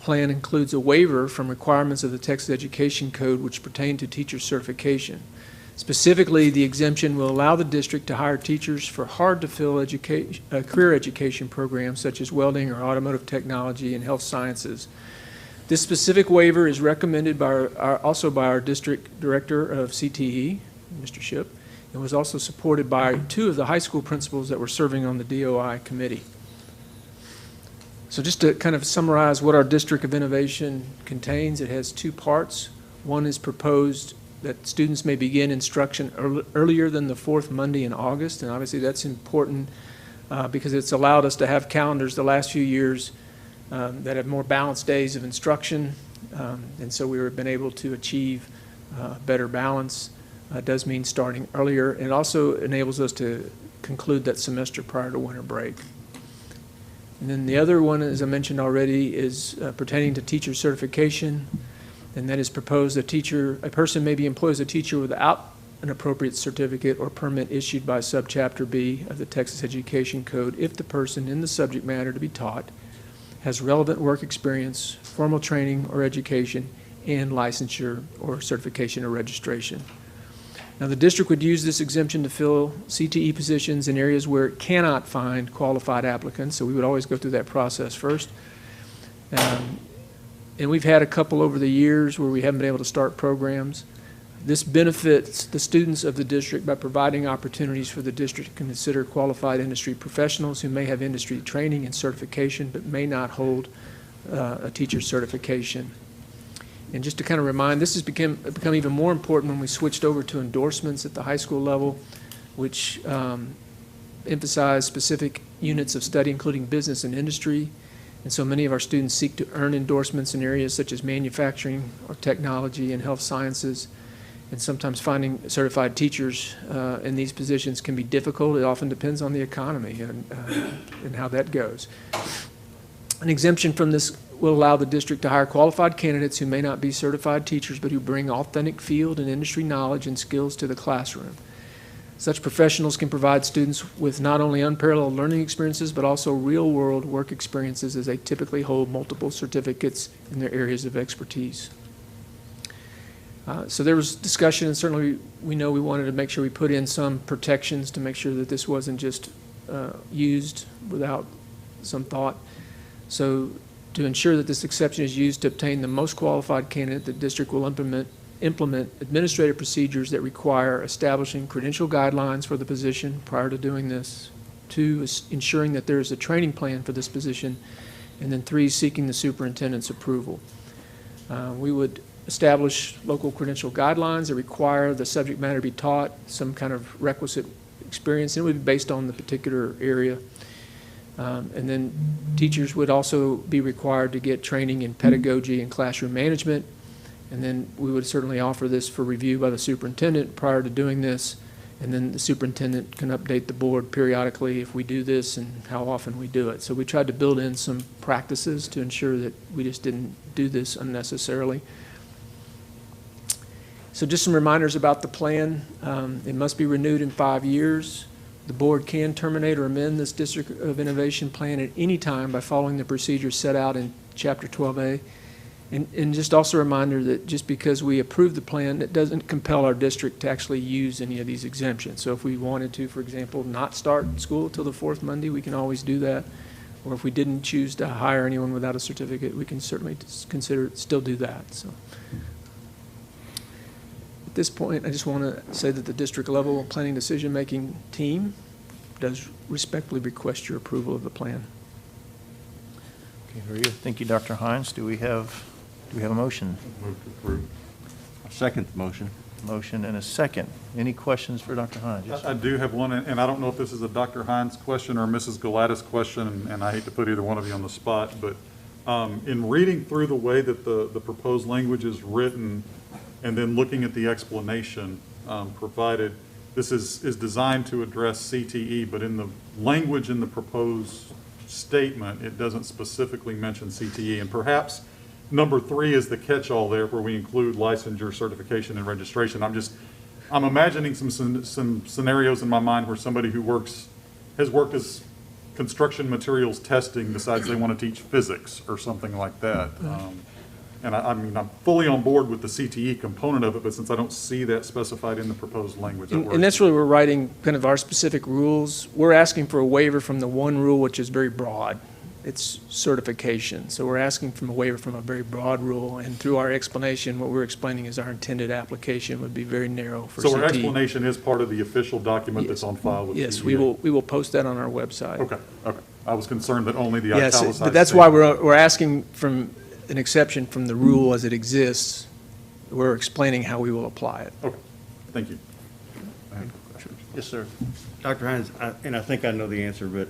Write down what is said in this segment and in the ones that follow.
plan includes a waiver from requirements of the Texas Education Code which pertain to teacher certification. Specifically, the exemption will allow the district to hire teachers for hard-to-fill career education programs such as welding or automotive technology and health sciences. This specific waiver is recommended by also by our district director of CTE, Mr. Shipp, and was also supported by 2 of the high school principals that were serving on the DOI committee. So just to kind of summarize what our District of Innovation contains, it has 2 parts. One is proposed that students may begin instruction earlier than the 4th Monday in August, and obviously that's important because it's allowed us to have calendars the last few years that have more balanced days of instruction, and so we've been able to achieve better balance. It does mean starting earlier. It also enables us to conclude that semester prior to winter break. And then the other one, as I mentioned already, is pertaining to teacher certification, and that is proposed a person may be employed as a teacher without an appropriate certificate or permit issued by Subchapter B of the Texas Education Code if the person in the subject matter to be taught has relevant work experience, formal training or education, and licensure or certification or registration. Now, the district would use this exemption to fill CTE positions in areas where it cannot find qualified applicants, so we would always go through that process first. And we've had a couple over the years where we haven't been able to start programs. This benefits the students of the district by providing opportunities for the district to consider qualified industry professionals who may have industry training and certification but may not hold a teacher certification. And just to kind of remind, this has become even more important when we switched over to endorsements at the high school level, which emphasize specific units of study, including business and industry. And so many of our students seek to earn endorsements in areas such as manufacturing or technology and health sciences. And sometimes finding certified teachers in these positions can be difficult. It often depends on the economy and how that goes. An exemption from this will allow the district to hire qualified candidates who may not be certified teachers but who bring authentic field and industry knowledge and skills to the classroom. Such professionals can provide students with not only unparalleled learning experiences but also real-world work experiences, as they typically hold multiple certificates in their areas of expertise. So there was discussion, and certainly we know we wanted to make sure we put in some protections to make sure that this wasn't just used without some thought. So to ensure that this exception is used to obtain the most qualified candidate, the district will implement administrative procedures that require establishing credential guidelines for the position prior to doing this. 2 is ensuring that there is a training plan for this position. And then 3, seeking the superintendent's approval. We would establish local credential guidelines that require the subject matter to be taught, some kind of requisite experience, and it would be based on the particular area. And then teachers would also be required to get training in pedagogy and classroom management. And then we would certainly offer this for review by the superintendent prior to doing this. And then the superintendent can update the board periodically if we do this and how often we do it. So we tried to build in some practices to ensure that we just didn't do this unnecessarily. So just some reminders about the plan. It must be renewed in 5 years. The board can terminate or amend this District of Innovation plan at any time by following the procedures set out in Chapter 12A. And just also a reminder that just because we approve the plan, it doesn't compel our district to actually use any of these exemptions. So if we wanted to, for example, not start school till the 4th Monday, we can always do that. Or if we didn't choose to hire anyone without a certificate, we can certainly still do that. So at this point, I just want to say that the district level planning decision-making team does respectfully request your approval of the plan. Okay, very good. Thank you, Dr. Hines. Do we have a motion? Move to approve. I second the motion. Motion and a second. Any questions for Dr. Hines? Yes, I do have one, and I don't know if this is a Dr. Hines question or a Mrs. Galatis question, and I hate to put either one of you on the spot, but in reading through the way that the proposed language is written and then looking at the explanation provided, this is designed to address CTE, but in the language in the proposed statement, it doesn't specifically mention CTE, and perhaps number 3 is the catch-all there where we include licensure, certification, and registration. I'm imagining some scenarios in my mind where somebody who has worked as construction materials testing decides they want to teach physics or something like that. And I mean, I'm fully on board with the CTE component of it, but since I don't see that specified in the proposed language, that works. And that's really, we're writing kind of our specific rules. We're asking for a waiver from the one rule, which is very broad. It's certification. So we're asking for a waiver from a very broad rule, and through our explanation, what we're explaining is our intended application would be very narrow for CTE. So our explanation is part of the official document that's on file with Yes, CTE? we will post that on our website. Okay. I was concerned that only the Yes, italicized. but that's why we're asking from an exception from the rule as it exists. We're explaining how we will apply it. Okay, thank you. Yes, sir. Dr. Hines, and I think I know the answer, but,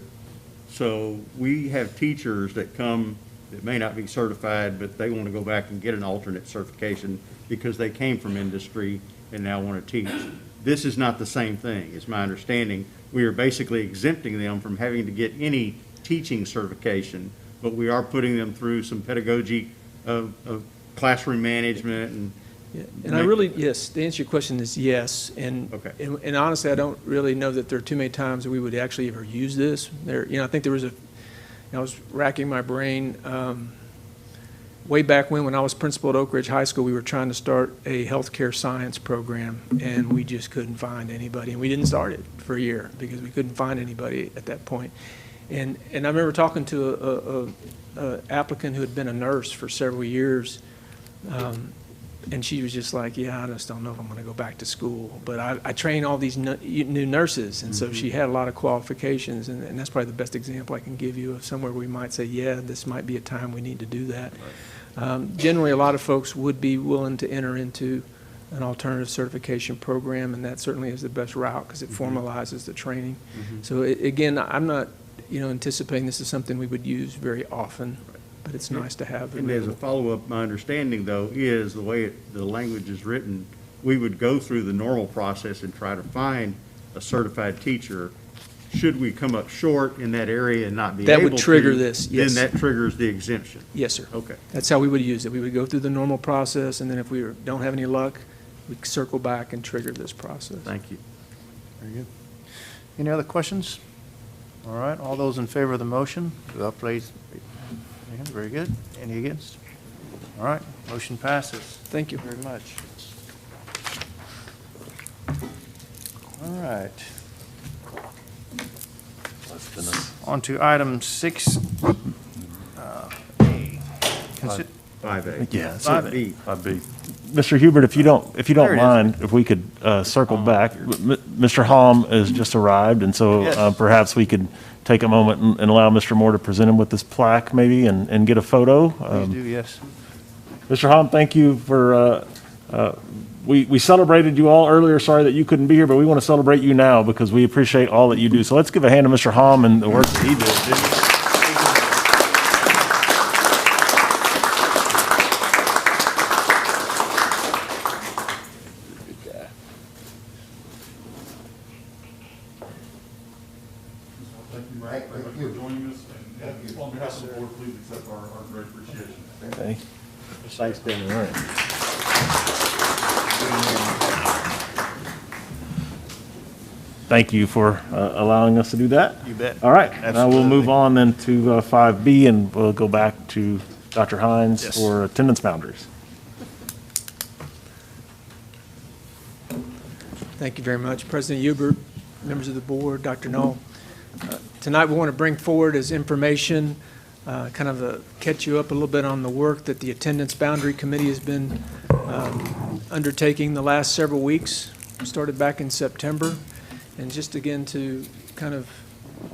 so we have teachers that come that may not be certified, but they want to go back and get an alternate certification because they came from industry and now want to teach. This is not the same thing, is my understanding. We are basically exempting them from having to get any teaching certification, but we are putting them through some pedagogy of classroom management and. Yeah, and I really, yes, the answer to your question is yes. And, Okay. and honestly, I don't really know that there are too many times that we would actually ever use this. There, I think there was I was racking my brain, way back when I was principal at Oak Ridge High School, we were trying to start a healthcare science program, and we just couldn't find anybody. And we didn't start it for a year because we couldn't find anybody at that point. And I remember talking to a applicant who had been a nurse for several years, and she was just like, yeah, I just don't know if I'm going to go back to school. But I train all these new nurses, and so she had a lot of qualifications, and that's probably the best example I can give you of somewhere we might say, yeah, this might be a time we need to do that. Generally, a lot of folks would be willing to enter into an alternative certification program, and that certainly is the best route because it formalizes the training. So again, I'm not anticipating this is something we would use very often, but it's nice to have. And as a follow-up, my understanding, though, is the way the language is written, we would go through the normal process and try to find a certified teacher. Should we come up short in that area and not be able to? That would trigger this, yes. Then that triggers the exemption. Yes, sir. Okay. That's how we would use it. We would go through the normal process, and then if we don't have any luck, we'd circle back and trigger this process. Thank you. Very good. Any other questions? All right, all those in favor of the motion, please. Very good. Any against? All right, motion passes. Thank you. Very much. All right. On to item 6. Consi- 5A. Yeah, 5B. 5B. Mr. Hubert, if you don't There it is. mind, if we could circle back. Mr. Halm has just arrived, and so Yes. perhaps we could take a moment and allow Mr. Moore to present him with this plaque maybe and get a photo. Please do, yes. Mr. Halm, thank you for, we celebrated you all earlier. Sorry that you couldn't be here, but we want to celebrate you now because we appreciate all that you do. So let's give a hand to Mr. Halm and the work that he did. Thank you, Mike, very much for joining us. And on behalf of the board, please accept our great appreciation. Okay. Thanks, Dan. All right. Thank you for allowing us to do that. You bet. All right, now we'll move Absolutely. on then to 5B, and we'll go back to Dr. Hines Yes. for attendance boundaries. Thank you very much, President Hubert, members of the board, Dr. Knoll. Tonight, we want to bring forward as information, kind of catch you up a little bit on the work that the Attendance Boundary Committee has been undertaking the last several weeks. Started back in September. And just again to kind of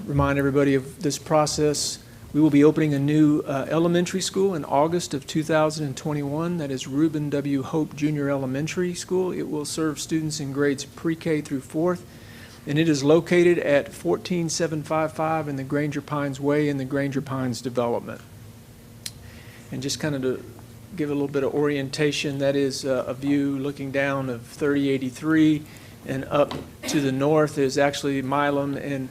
remind everybody of this process, we will be opening a new elementary school in August of 2021. That is Reuben W. Hope Junior Elementary School. It will serve students in grades pre-K through 4th. And it is located at 14755 in the Granger Pines Way in the Granger Pines development. And just kind of to give a little bit of orientation, that is a view looking down of 3083, and up to the north is actually Milam and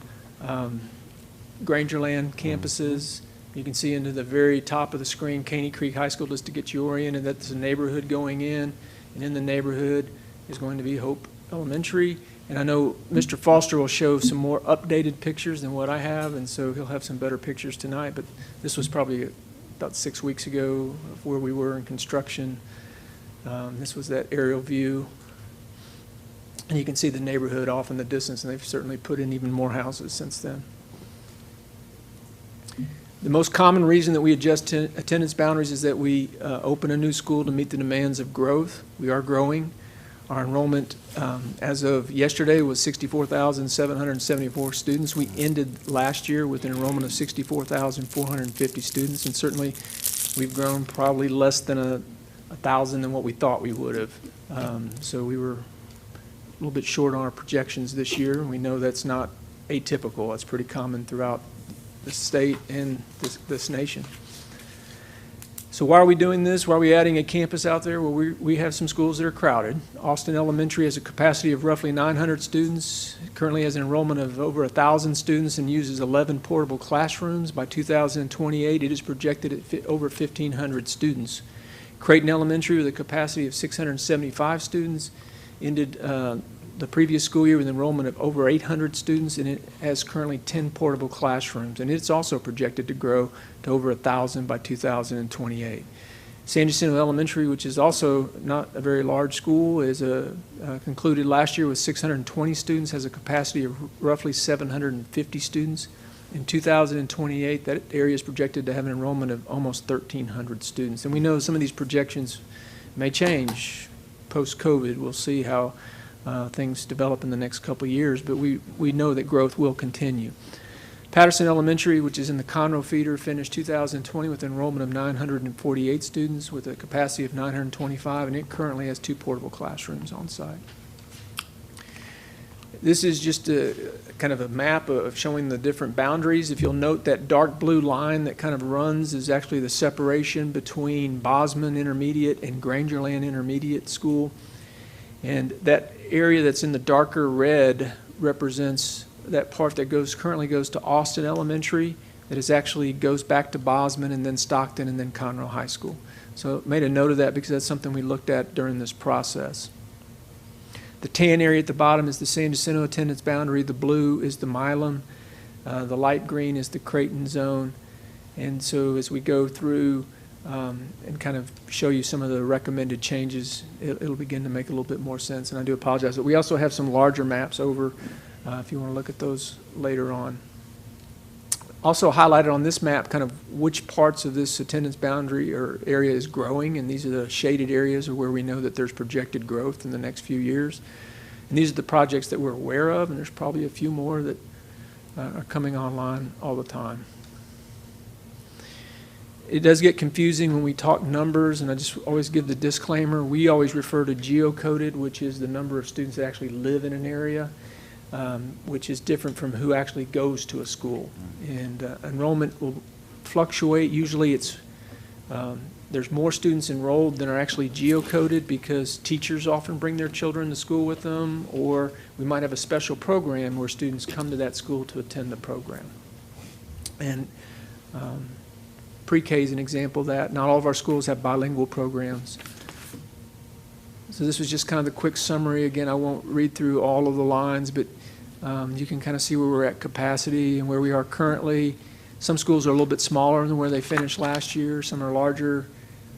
Grangerland campuses. You can see into the very top of the screen, Caney Creek High School, just to get you oriented. That's a neighborhood going in, and in the neighborhood is going to be Hope Elementary. And I know Mr. Foster will show some more updated pictures than what I have, and so he'll have some better pictures tonight. But this was probably about 6 weeks ago of where we were in construction. This was that aerial view. And you can see the neighborhood off in the distance, and they've certainly put in even more houses since then. The most common reason that we adjust attendance boundaries is that we open a new school to meet the demands of growth. We are growing. Our enrollment as of yesterday was 64,774 students. We ended last year with an enrollment of 64,450 students, and certainly we've grown probably less than 1,000 than what we thought we would have. So we were a little bit short on our projections this year. We know that's not atypical. That's pretty common throughout the state and this nation. So why are we doing this? Why are we adding a campus out there? Well, we have some schools that are crowded. Austin Elementary has a capacity of roughly 900 students, currently has an enrollment of over 1,000 students and uses 11 portable classrooms. By 2028, it is projected at over 1,500 students. Craton Elementary, with a capacity of 675 students, ended the previous school year with an enrollment of over 800 students, and it has currently 10 portable classrooms, and it's also projected to grow to over 1,000 by 2028. San Jacinto Elementary, which is also not a very large school, is concluded last year with 620 students, has a capacity of roughly 750 students. In 2028, that area is projected to have an enrollment of almost 1,300 students. And we know some of these projections may change post-COVID. We'll see how things develop in the next couple of years, but we know that growth will continue. Patterson Elementary, which is in the Conroe feeder, finished 2020 with an enrollment of 948 students with a capacity of 925, and it currently has 2 portable classrooms on site. This is just a kind of a map of showing the different boundaries. If you'll note, that dark blue line that kind of runs is actually the separation between Bosman Intermediate and Grangerland Intermediate School. And that area that's in the darker red represents that part that currently goes to Austin Elementary, that is actually goes back to Bosman and then Stockton and then Conroe High School. So made a note of that because that's something we looked at during this process. The tan area at the bottom is the San Jacinto attendance boundary. The blue is the Milam. The light green is the Craton zone. And so as we go through and kind of show you some of the recommended changes, it'll begin to make a little bit more sense. And I do apologize, but we also have some larger maps over if you want to look at those later on. Also highlighted on this map kind of which parts of this attendance boundary or area is growing, and these are the shaded areas where we know that there's projected growth in the next few years. And these are the projects that we're aware of, and there's probably a few more that are coming online all the time. It does get confusing when we talk numbers, and I just always give the disclaimer. We always refer to geocoded, which is the number of students that actually live in an area, which is different from who actually goes to a school. And enrollment will fluctuate. Usually it's there's more students enrolled than are actually geocoded because teachers often bring their children to school with them, or we might have a special program where students come to that school to attend the program. And pre-K is an example of that. Not all of our schools have bilingual programs. So this was just kind of the quick summary. Again, I won't read through all of the lines, but you can kind of see where we're at capacity and where we are currently. Some schools are a little bit smaller than where they finished last year. Some are larger,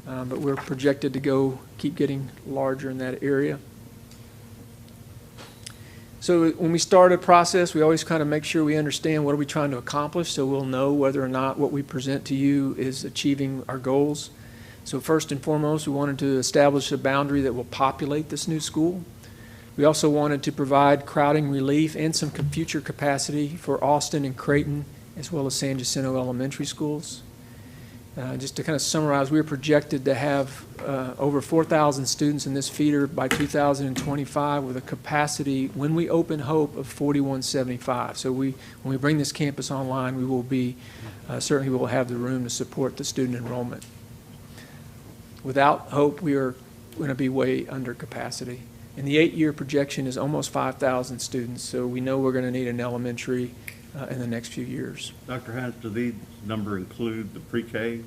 but we're projected to keep getting larger in that area. So when we start a process, we always kind of make sure we understand what are we trying to accomplish, so we'll know whether or not what we present to you is achieving our goals. So first and foremost, we wanted to establish a boundary that will populate this new school. We also wanted to provide crowding relief and some future capacity for Austin and Craton, as well as San Jacinto Elementary schools. Just to kind of summarize, we are projected to have over 4,000 students in this feeder by 2025 with a capacity, when we open Hope, of 4,175. So when we bring this campus online, we will be, certainly we will have the room to support the student enrollment. Without Hope, we are going to be way under capacity. And the 8-year projection is almost 5,000 students, so we know we're going to need an elementary in the next few years. Dr. Hines, do these number include the pre-K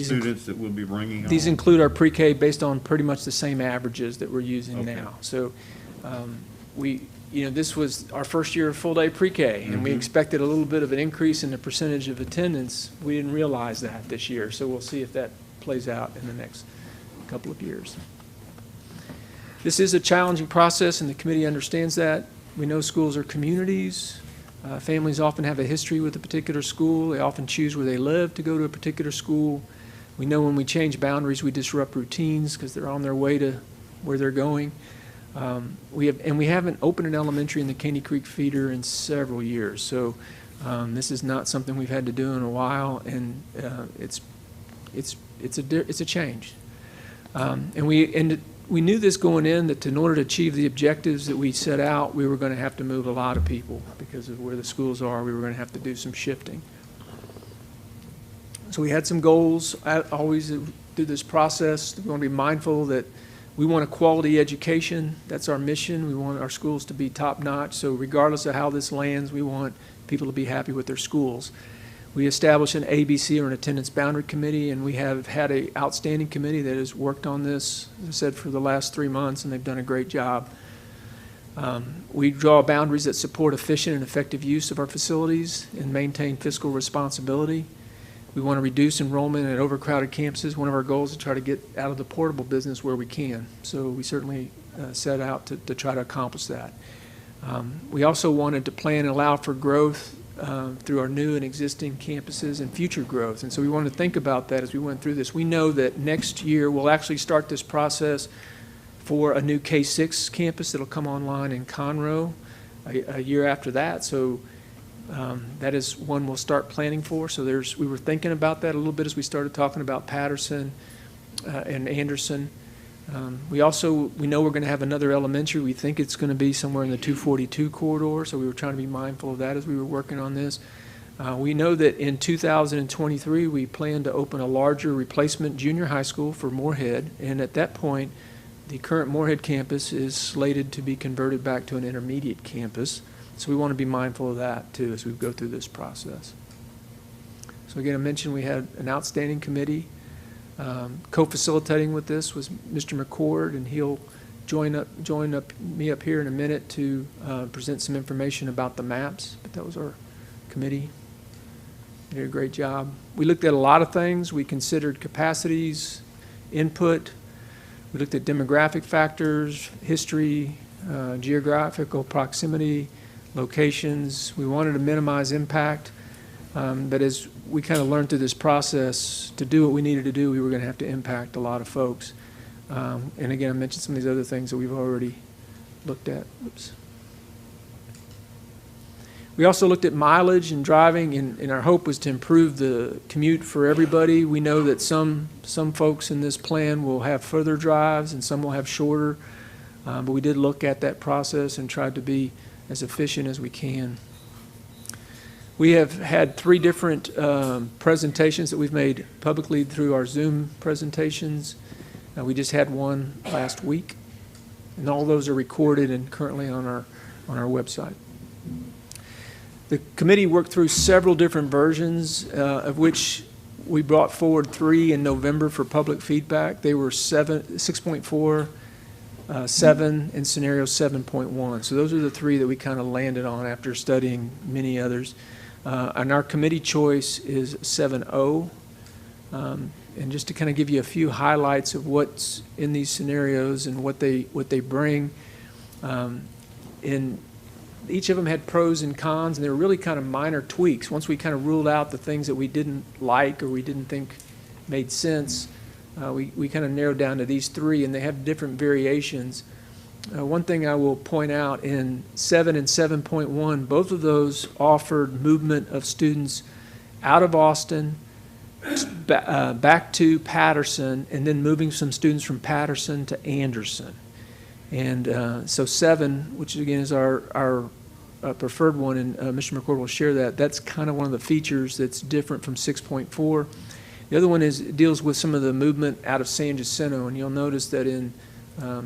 students that we'll be bringing on? These include our pre-K based on pretty much the same averages that we're using now. So we this was our first year of full-day pre-K, and we expected a little bit of an increase in the percentage of attendance. We didn't realize that this year, so we'll see if that plays out in the next couple of years. This is a challenging process, and the committee understands that. We know schools are communities. Families often have a history with a particular school. They often choose where they live to go to a particular school. We know when we change boundaries, we disrupt routines because they're on their way to where they're going. We haven't opened an elementary in the Caney Creek feeder in several years, so this is not something we've had to do in a while, and it's a change. And we knew this going in, that in order to achieve the objectives that we set out, we were going to have to move a lot of people because of where the schools are. We were going to have to do some shifting. So we had some goals. Always through this process, we want to be mindful that we want a quality education. That's our mission. We want our schools to be top-notch. So regardless of how this lands, we want people to be happy with their schools. We established an ABC, or an attendance boundary committee, and we have had an outstanding committee that has worked on this, as I said, for the last 3 months, and they've done a great job. We draw boundaries that support efficient and effective use of our facilities and maintain fiscal responsibility. We want to reduce enrollment at overcrowded campuses. One of our goals is to try to get out of the portable business where we can. So we certainly set out to try to accomplish that. We also wanted to plan and allow for growth through our new and existing campuses and future growth. And so we wanted to think about that as we went through this. We know that next year we'll actually start this process for a new K-6 campus that'll come online in Conroe a year after that. So that is one we'll start planning for. So we were thinking about that a little bit as we started talking about Patterson and Anderson. We know we're going to have another elementary. We think it's going to be somewhere in the 242 corridor, so we were trying to be mindful of that as we were working on this. We know that in 2023 we plan to open a larger replacement junior high school for Moorhead, and at that point the current Moorhead campus is slated to be converted back to an intermediate campus. So we want to be mindful of that too as we go through this process. So again, I mentioned we had an outstanding committee. Co-facilitating with this was Mr. McCord, and he'll join me up here in a minute to present some information about the maps. But that was our committee. They did a great job. We looked at a lot of things. We considered capacities, input. We looked at demographic factors, history, geographical proximity, locations. We wanted to minimize impact. But as we kind of learned through this process, to do what we needed to do, we were going to have to impact a lot of folks. And again, I mentioned some of these other things that we've already looked at. Oops. We also looked at mileage and driving, and our hope was to improve the commute for everybody. We know that some folks in this plan will have further drives and some will have shorter, but we did look at that process and tried to be as efficient as we can. We have had 3 different presentations that we've made publicly through our Zoom presentations. We just had one last week, and all those are recorded and currently on our website. The committee worked through several different versions, of which we brought forward 3 in November for public feedback. They were 6.4, 7, and scenario 7.1. So those are the 3 that we kind of landed on after studying many others. And our committee choice is 7.0. And just to kind of give you a few highlights of what's in these scenarios and what they bring. In each of them had pros and cons, and they were really kind of minor tweaks. Once we kind of ruled out the things that we didn't like or we didn't think made sense, we kind of narrowed down to these 3, and they have different variations. One thing I will point out, in 7 and 7.1, both of those offered movement of students out of Austin, back to Patterson, and then moving some students from Patterson to Anderson. And so 7, which again is our preferred one, and Mr. McCord will share that, that's kind of one of the features that's different from 6.4. The other one deals with some of the movement out of San Jacinto, and you'll notice that in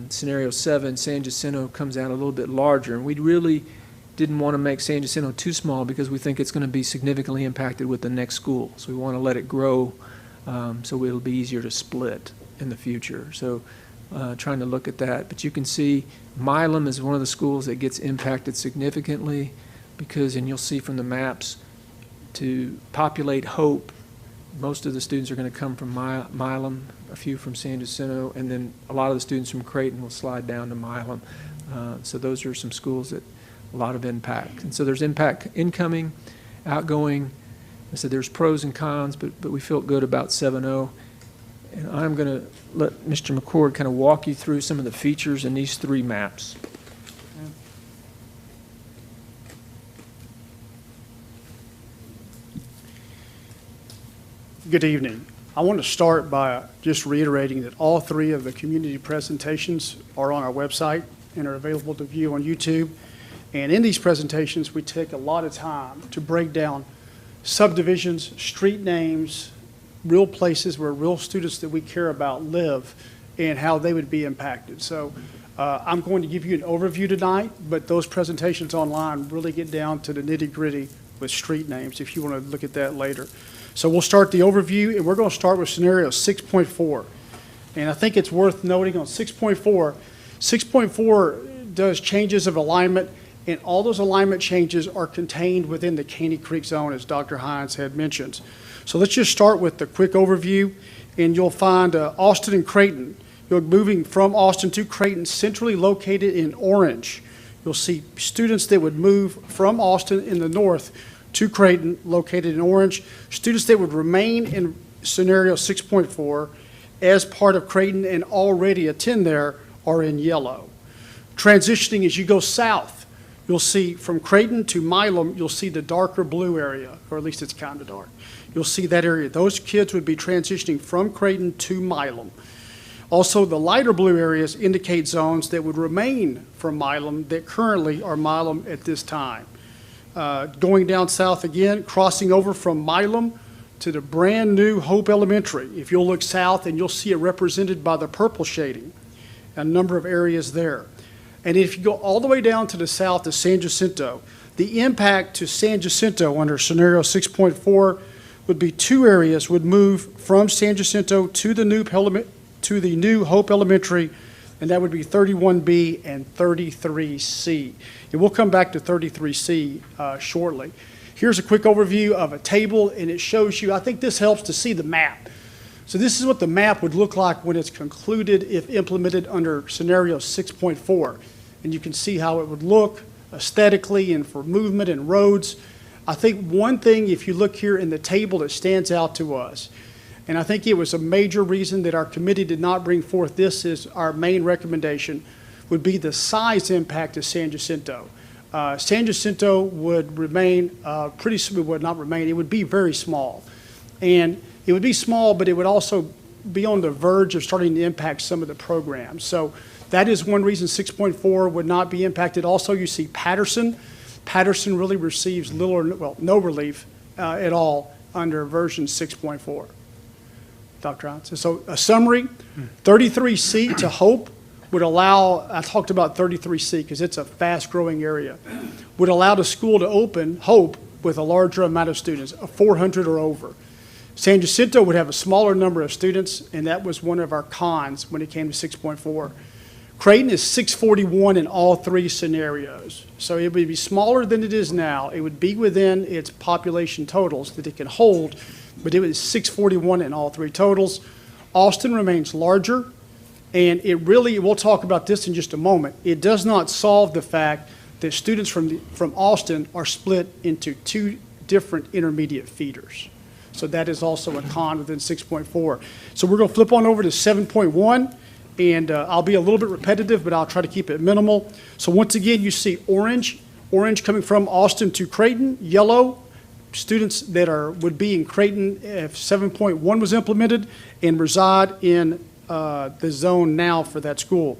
scenario 7, San Jacinto comes out a little bit larger, and we really didn't want to make San Jacinto too small because we think it's going to be significantly impacted with the next school. So we want to let it grow so it'll be easier to split in the future. So trying to look at that. But you can see Milam is one of the schools that gets impacted significantly because, and you'll see from the maps, to populate Hope, most of the students are going to come from Milam, a few from San Jacinto, and then a lot of the students from Craton will slide down to Milam. So those are some schools that a lot of impact. And so there's impact incoming, outgoing. I said there's pros and cons, but we feel good about 7.0. And I'm going to let Mr. McCord kind of walk you through some of the features in these three maps. Good evening. I want to start by just reiterating that all three of the community presentations are on our website and are available to view on YouTube. And in these presentations, we take a lot of time to break down subdivisions, street names, real places where real students that we care about live and how they would be impacted. So I'm going to give you an overview tonight, but those presentations online really get down to the nitty-gritty with street names if you want to look at that later. So we'll start the overview, and we're going to start with scenario 6.4. And I think it's worth noting on 6.4, 6.4 does changes of alignment, and all those alignment changes are contained within the Caney Creek zone, as Dr. Hines had mentioned. So let's just start with the quick overview, and you'll find Austin and Craton. You're moving from Austin to Craton, centrally located in orange. You'll see students that would move from Austin in the north to Craton, located in orange. Students that would remain in scenario 6.4 as part of Craton and already attend there are in yellow. Transitioning as you go south, you'll see from Craton to Milam, you'll see the darker blue area, or at least it's kind of dark. You'll see that area. Those kids would be transitioning from Craton to Milam. Also, the lighter blue areas indicate zones that would remain from Milam that currently are Milam at this time. Going down south again, crossing over from Milam to the brand new Hope Elementary. If you'll look south, and you'll see it represented by the purple shading, a number of areas there. And if you go all the way down to the south to San Jacinto, the impact to San Jacinto under scenario 6.4 would be two areas would move from San Jacinto to the new Hope Elementary, and that would be 31B and 33C. And we'll come back to 33C shortly. Here's a quick overview of a table, and it shows you, I think this helps to see the map. So this is what the map would look like when it's concluded if implemented under scenario 6.4. And you can see how it would look aesthetically and for movement and roads. I think one thing, if you look here in the table, that stands out to us, and I think it was a major reason that our committee did not bring forth this as our main recommendation, would be the size impact of San Jacinto. San Jacinto would remain it would be very small. And it would be small, but it would also be on the verge of starting to impact some of the programs. So that is one reason 6.4 would not be impacted. Also, you see Patterson. Patterson really receives little or no relief at all under version 6.4. Dr. Hines. So a summary, 33C to Hope would allow, I talked about 33C because it's a fast-growing area, would allow the school to open, Hope, with a larger amount of students, 400 or over. San Jacinto would have a smaller number of students, and that was one of our cons when it came to 6.4. Craton is 641 in all three scenarios. So it would be smaller than it is now. It would be within its population totals that it can hold, but it was 641 in all three totals. Austin remains larger, and it really, we'll talk about this in just a moment, it does not solve the fact that students from Austin are split into two different intermediate feeders. So that is also a con within 6.4. So we're going to flip on over to 7.1, and I'll be a little bit repetitive, but I'll try to keep it minimal. So once again, you see orange coming from Austin to Craton, yellow, students that would be in Craton if 7.1 was implemented and reside in the zone now for that school.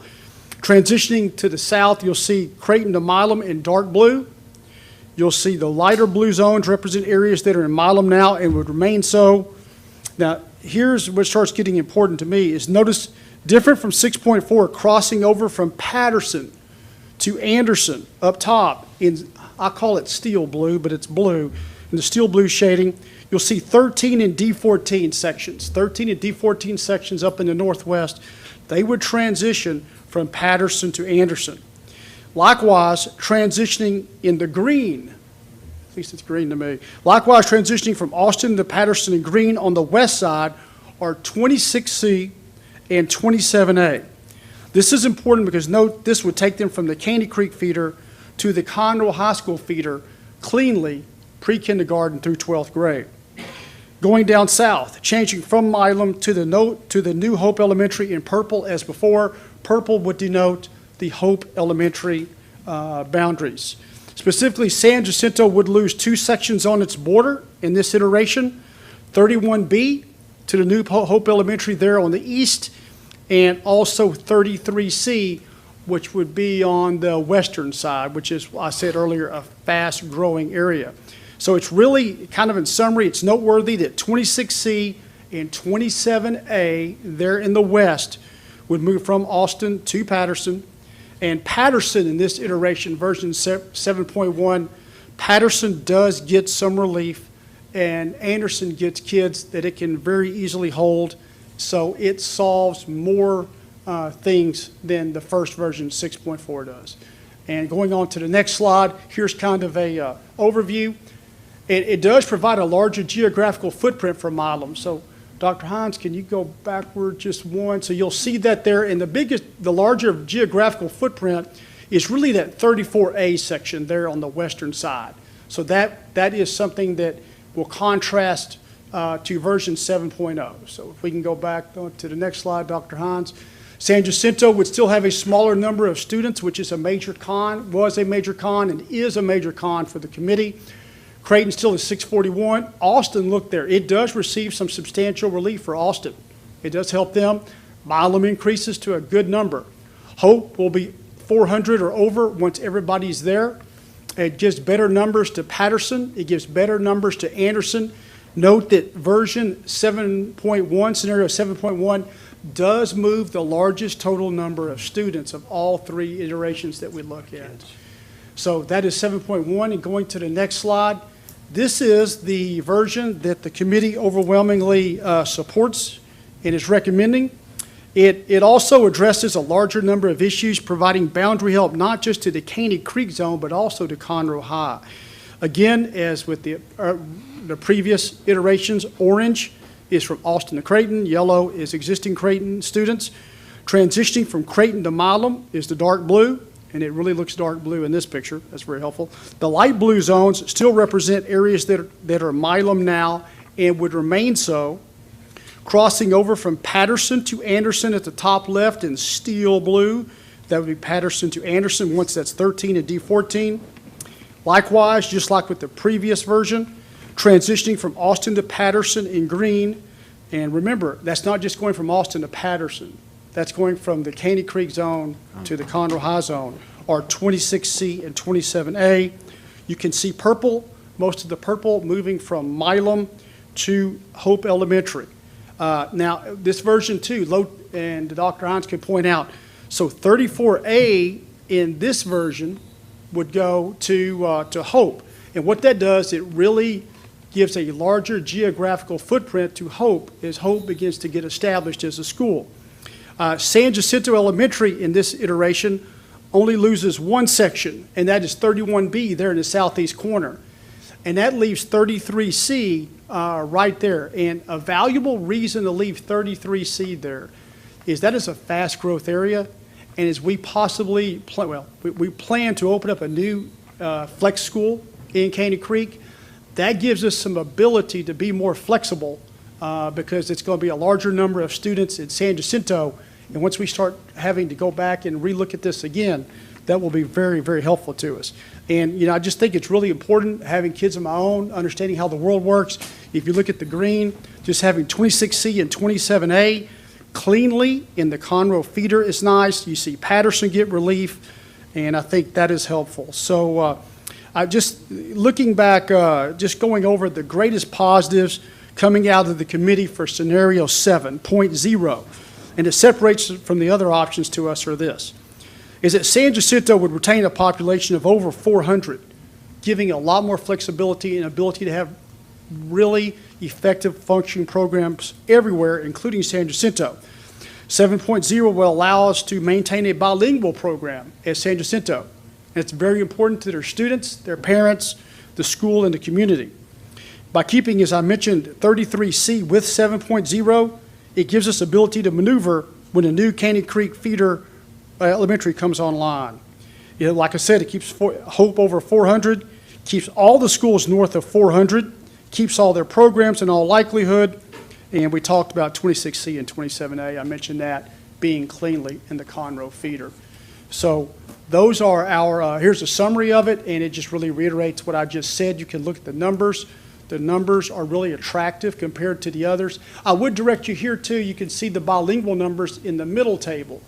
Transitioning to the south, you'll see Craton to Milam in dark blue. You'll see the lighter blue zones represent areas that are in Milam now and would remain so. Now, here's what starts getting important to me is notice different from 6.4, crossing over from Patterson to Anderson up top in, I call it steel blue, but it's blue. in the steel blue shading, you'll see 13 and D14 sections. 13 and D14 sections up in the northwest, they would transition from Patterson to Anderson. Likewise, transitioning in the green, at least it's green to me. Likewise, transitioning from Austin to Patterson and Green on the west side are 26C and 27A. This is important because note this would take them from the Caney Creek feeder to the Conroe High School feeder cleanly, pre-kindergarten through 12th grade. Going down south, changing from Milam to the new Hope Elementary in purple as before. Purple would denote the Hope Elementary boundaries. Specifically, San Jacinto would lose 2 sections on its border in this iteration, 31B to the new Hope Elementary there on the east, and also 33C, which would be on the western side, which is, I said earlier, a fast-growing area. So it's really, kind of in summary, it's noteworthy that 26C and 27A there in the west would move from Austin to Patterson. And Patterson in this iteration, version 7.1, Patterson does get some relief, and Anderson gets kids that it can very easily hold. So it solves more things than the first version 6.4 does. And going on to the next slide, here's kind of a overview. It does provide a larger geographical footprint for Milam. So Dr. Hines, can you go backward just one? So you'll see that there, and the larger geographical footprint is really that 34A section there on the western side. So that is something that will contrast to version 7.0. So if we can go back to the next slide, Dr. Hines. San Jacinto would still have a smaller number of students, which is a major con, was a major con, and is a major con for the committee. Craton still is 641. Austin, look there, it does receive some substantial relief for Austin. It does help them. Milam increases to a good number. Hope will be 400 or over once everybody's there. It gives better numbers to Patterson. It gives better numbers to Anderson. Note that version 7.1, scenario 7.1, does move the largest total number of students of all 3 iterations that we look at. So that is 7.1, and going to the next slide, this is the version that the committee overwhelmingly supports and is recommending. It also addresses a larger number of issues, providing boundary help not just to the Caney Creek zone, but also to Conroe High. Again, as with the previous iterations, orange is from Austin to Craton, yellow is existing Craton students. Transitioning from Craton to Milam is the dark blue, and it really looks dark blue in this picture. That's very helpful. The light blue zones still represent areas that are Milam now and would remain so. Crossing over from Patterson to Anderson at the top left in steel blue, that would be Patterson to Anderson once that's 13 and D14. Likewise, just like with the previous version, transitioning from Austin to Patterson in green. And remember, that's not just going from Austin to Patterson. That's going from the Caney Creek zone to the Conroe High zone, or 26C and 27A. You can see purple, most of the purple moving from Milam to Hope Elementary. Now, this version too, and Dr. Hines can point out, so 34A in this version would go to Hope. And what that does, it really gives a larger geographical footprint to Hope as Hope begins to get established as a school. San Jacinto Elementary in this iteration only loses 1 section, and that is 31B there in the southeast corner. And that leaves 33C right there. And a valuable reason to leave 33C there is that is a fast growth area. And as we possibly, we plan to open up a new flex school in Caney Creek, that gives us some ability to be more flexible because it's going to be a larger number of students in San Jacinto. And once we start having to go back and relook at this again, that will be very, very helpful to us. And, I just think it's really important having kids of my own, understanding how the world works. If you look at the green, just having 26C and 27A cleanly in the Conroe feeder is nice. You see Patterson get relief, and I think that is helpful. So I just looking back, just going over the greatest positives coming out of the committee for scenario 7.0, and it separates from the other options to us are this, is that San Jacinto would retain a population of over 400. giving a lot more flexibility and ability to have really effective functioning programs everywhere, including San Jacinto. 7.0 will allow us to maintain a bilingual program at San Jacinto. And it's very important to their students, their parents, the school, and the community. By keeping, as I mentioned, 33C with 7.0, it gives us ability to maneuver when a new Caney Creek feeder elementary comes online. You know, like I said, it keeps Hope over 400, keeps all the schools north of 400, keeps all their programs in all likelihood, and we talked about 26C and 27A. I mentioned that being cleanly in the Conroe feeder. So those are our, here's a summary of it, and it just really reiterates what I just said. You can look at the numbers. The numbers are really attractive compared to the others. I would direct you here too. You can see the bilingual numbers in the middle table.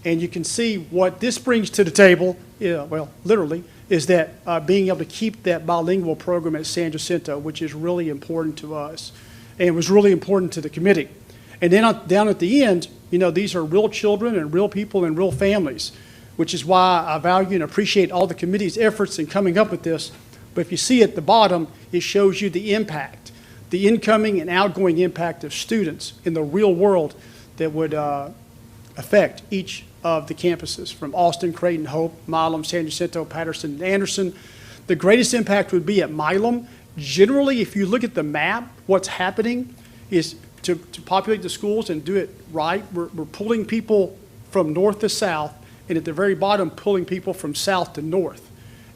And you can see what this brings to the table, well, literally, is that being able to keep that bilingual program at San Jacinto, which is really important to us, and was really important to the committee. And then down at the end, you know, these are real children and real people and real families, which is why I value and appreciate all the committee's efforts in coming up with this. But if you see at the bottom, it shows you the impact, the incoming and outgoing impact of students in the real world that would affect each of the campuses from Austin, Craton, Hope, Milam, San Jacinto, Patterson, and Anderson. The greatest impact would be at Milam. Generally, if you look at the map, what's happening is to populate the schools and do it right, we're pulling people from north to south, and at the very bottom, pulling people from south to north.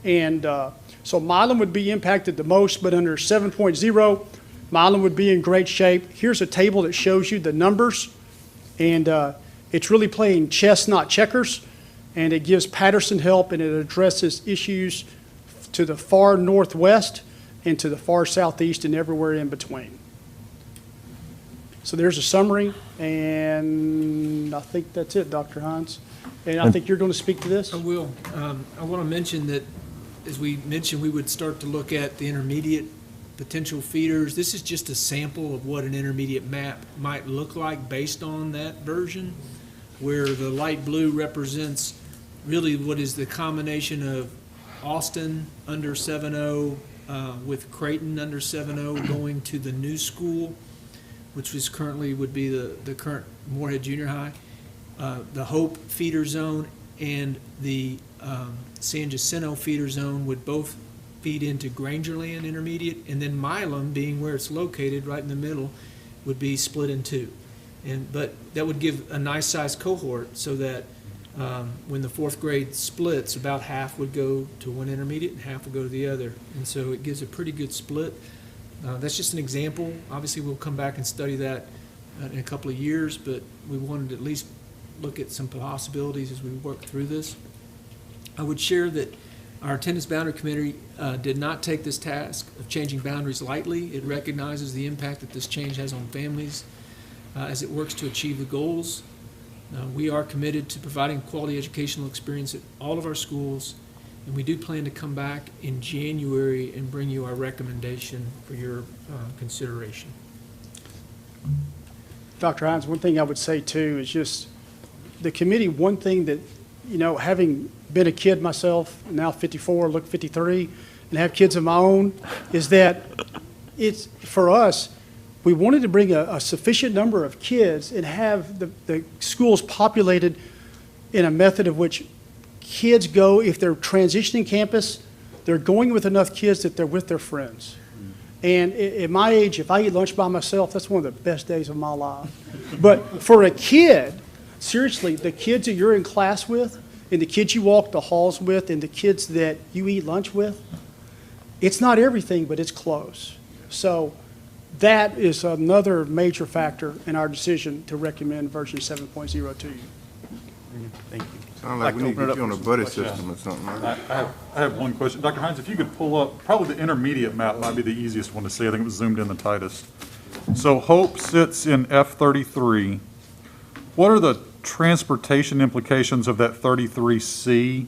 And so Milam would be impacted the most, but under 7.0, Milam would be in great shape. Here's a table that shows you the numbers, and it's really playing chess, not checkers, and it gives Patterson help, and it addresses issues to the far northwest and to the far southeast and everywhere in between. So there's a summary, and I think that's it, Dr. Hines. And I think you're going to speak to this? I will. I want to mention that, as we mentioned, we would start to look at the intermediate potential feeders. This is just a sample of what an intermediate map might look like based on that version, where the light blue represents really what is the combination of Austin under 7.0 with Craton under 7.0 going to the new school, which was currently would be the current Moorhead Junior High, the Hope feeder zone and the San Jacinto feeder zone would both feed into Grangerland Intermediate, and then Milam, being where it's located right in the middle, would be split in two. But that would give a nice sized cohort so that when the fourth grade splits, about half would go to one intermediate and half would go to the other. And so it gives a pretty good split. That's just an example. Obviously, we'll come back and study that in a couple of years, but we wanted to at least look at some possibilities as we work through this. I would share that our attendance boundary committee did not take this task of changing boundaries lightly. It recognizes the impact that this change has on families as it works to achieve the goals. We are committed to providing quality educational experience at all of our schools, and we do plan to come back in January and bring you our recommendation for your consideration. Dr. Hines, one thing I would say too is just the committee, one thing that, you know, having been a kid myself, now 54, look 53, and have kids of my own, is that it's, for us, we wanted to bring a sufficient number of kids and have the schools populated in a method of which kids go, if they're transitioning campus, they're going with enough kids that they're with their friends. And at my age, if I eat lunch by myself, that's one of the best days of my life. But for a kid, seriously, the kids that you're in class with, and the kids you walk the halls with, and the kids that you eat lunch with, it's not everything, but it's close. So that is another major factor in our decision to recommend version 7.0 to you. Thank you. Sound like we need to get you on a buddy system or something, right? I have one question. Dr. Hines, if you could pull up, probably the intermediate map might be the easiest one to see. I think it was zoomed in the tightest. So Hope sits in F33. What are the transportation implications of that 33C?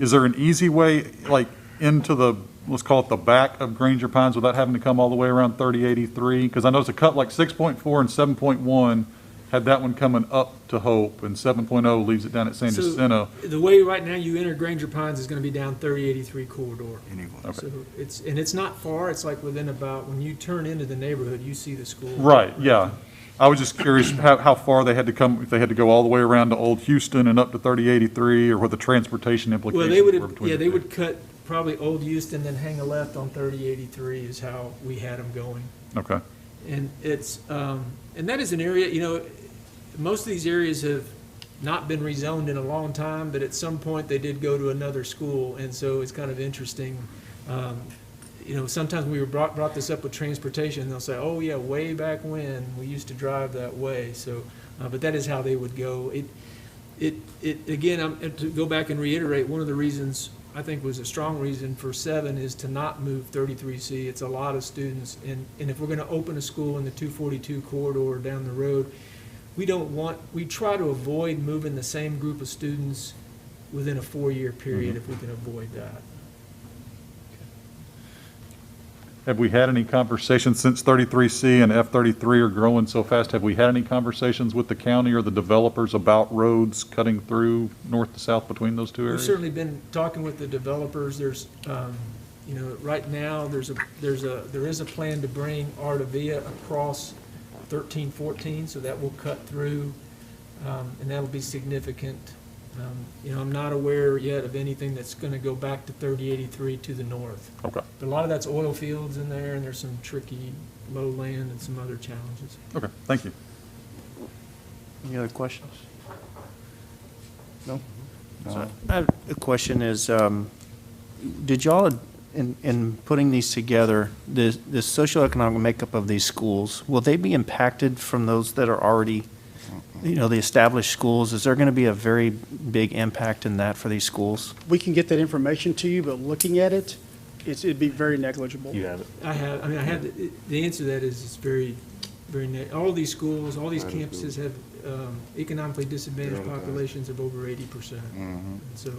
Is there an easy way, like into the, let's call it the back of Granger Pines without having to come all the way around 3083? Because I know it's a cut like 6.4 and 7.1 had that one coming up to Hope, and 7.0 leaves it down at San So, Jacinto. the way right now you enter Granger Pines is gonna be down 3083 corridor. Anyway. So it's not far, it's like within about, when you turn into the neighborhood, you see the school. Right, yeah. I was just curious how far they had to come, if they had to go all the way around to Old Houston and up to 3083, or what the transportation implications Well, they would were have, between yeah, the they two. would cut probably Old Houston, then hang a left on 3083 is how we had them going. Okay, And it's, and that is an area, you know, most of these areas have not been rezoned in a long time, but at some point they did go to another school, and so it's kind of interesting. You know, sometimes we were brought this up with transportation, they'll say, oh, yeah, way back when, we used to drive that way, so, but that is how they would go. Again, to go back and reiterate, one of the reasons, I think was a strong reason for 7 is to not move 33C. It's a lot of students, and if we're gonna open a school in the 242 corridor down the road, we try to avoid moving the same group of students within a 4-year period if we can avoid that. have we had any conversations, since 33C and F33 are growing so fast, have we had any conversations with the county or the developers about roads cutting through north to south between those two We've areas? certainly been talking with the developers. There's, you know, right now, there is a plan to bring Artavia across 1314, so that will cut through, and that'll be significant. You know, I'm not aware yet of anything that's gonna go back to 3083 to the north. Okay, But a lot of that's oil fields in there, and there's some tricky lowland and some other challenges. okay, thank you. Any other questions? No? So, a question is, did y'all, in putting these together, the socioeconomic makeup of these schools, will they be impacted from those that are already, you know, the established schools? Is there going to be a very big impact in that for these schools? We can get that information to you, but looking at it, it'd be very negligible. You have it. I have, the answer to that is it's very, all these schools, all these campuses have economically disadvantaged populations of over 80%. And so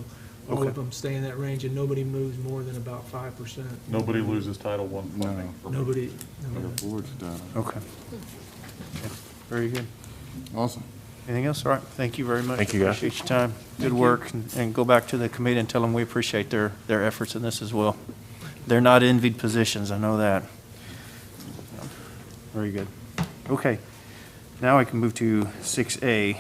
all Okay. of them stay in that range, and nobody moves more than about 5%. Nobody loses Title I funding. Nobody, Okay. Very good. Awesome. Anything else? All right, thank you very much. Thank you, guys. Appreciate your time. Good work, and go back to the committee and tell them we appreciate their efforts in this as well. They're not envied positions, I know that. Very good. Okay, now I can move to 6A.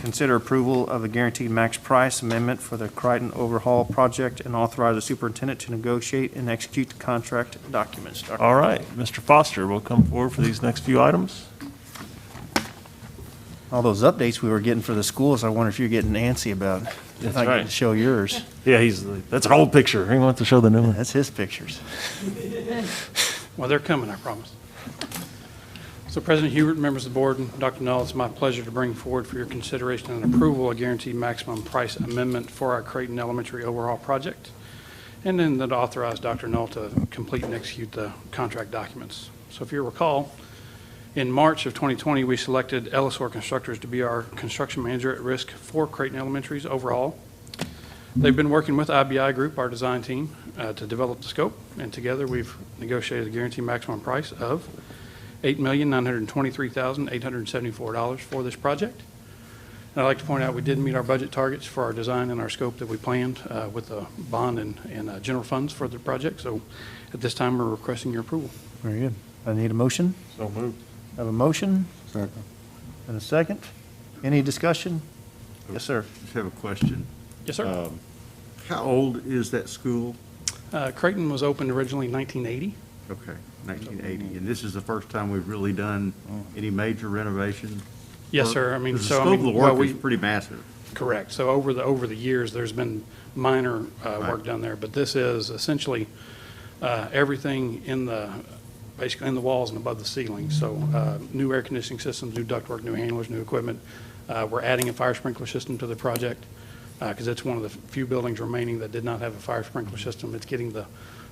Consider approval of the guaranteed max price amendment for the Craton overhaul project and authorize the superintendent to negotiate and execute the contract documents. Dr. All right, Mr. Foster will come forward for these next few items. All those updates we were getting for the schools, I wonder if you're getting antsy about. If I right. get to show yours. Yeah, that's an old picture. He wants to show the new one. That's his pictures. Well, they're coming, I promise. So President Hubert, members of the board, and Dr. Null, it's my pleasure to bring forward for your consideration and approval a guaranteed maximum price amendment for our Craton Elementary overhaul project, and then that authorize Dr. Null to complete and execute the contract documents. So if you recall, in March of 2020, we selected Ellisor Constructors to be our construction manager at risk for Craton Elementary's overhaul. They've been working with IBI Group, our design team, to develop the scope, and together we've negotiated a guaranteed maximum price of $8,923,874 for this project. And I'd like to point out we did meet our budget targets for our design and our scope that we planned with the bond and general funds for the project. So at this time, we're requesting your approval. Very good. I need a motion. So moved. Have a motion Second. and a second. Any discussion? Yes, sir. Just have a question. Yes, sir. How old is that school? Craton was opened originally in 1980. Okay, 1980. And this is the first time we've really done any major renovation? Yes, work? sir. I mean, 'Cause so, the I scope mean, of the well, work is pretty massive. Correct. So over the years, there's been minor work Right. done there, but this is essentially everything basically in the walls and above the ceiling. So new air conditioning systems, new ductwork, new handlers, new equipment. We're adding a fire sprinkler system to the project because it's one of the few buildings remaining that did not have a fire sprinkler system. It's getting the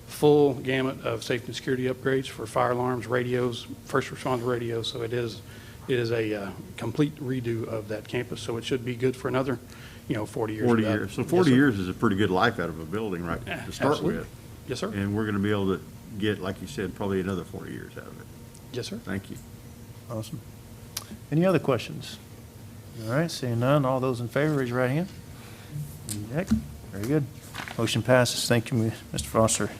full gamut of safety and security upgrades for fire alarms, radios, first responder radios. So it is a complete redo of that campus. So it should be good for another, 40 years. 40 years. So Yes, 40 sir. years is a pretty good life out of a building, right, to start Absolutely. with. Yes, sir. And we're going to be able to get, like you said, probably another 40 years out of it. Yes, sir. Thank you. Awesome. Any other questions? All right, seeing none, all those in favor, raise your right hand. Okay, very good. Motion passes. Thank you, Mr. Foster.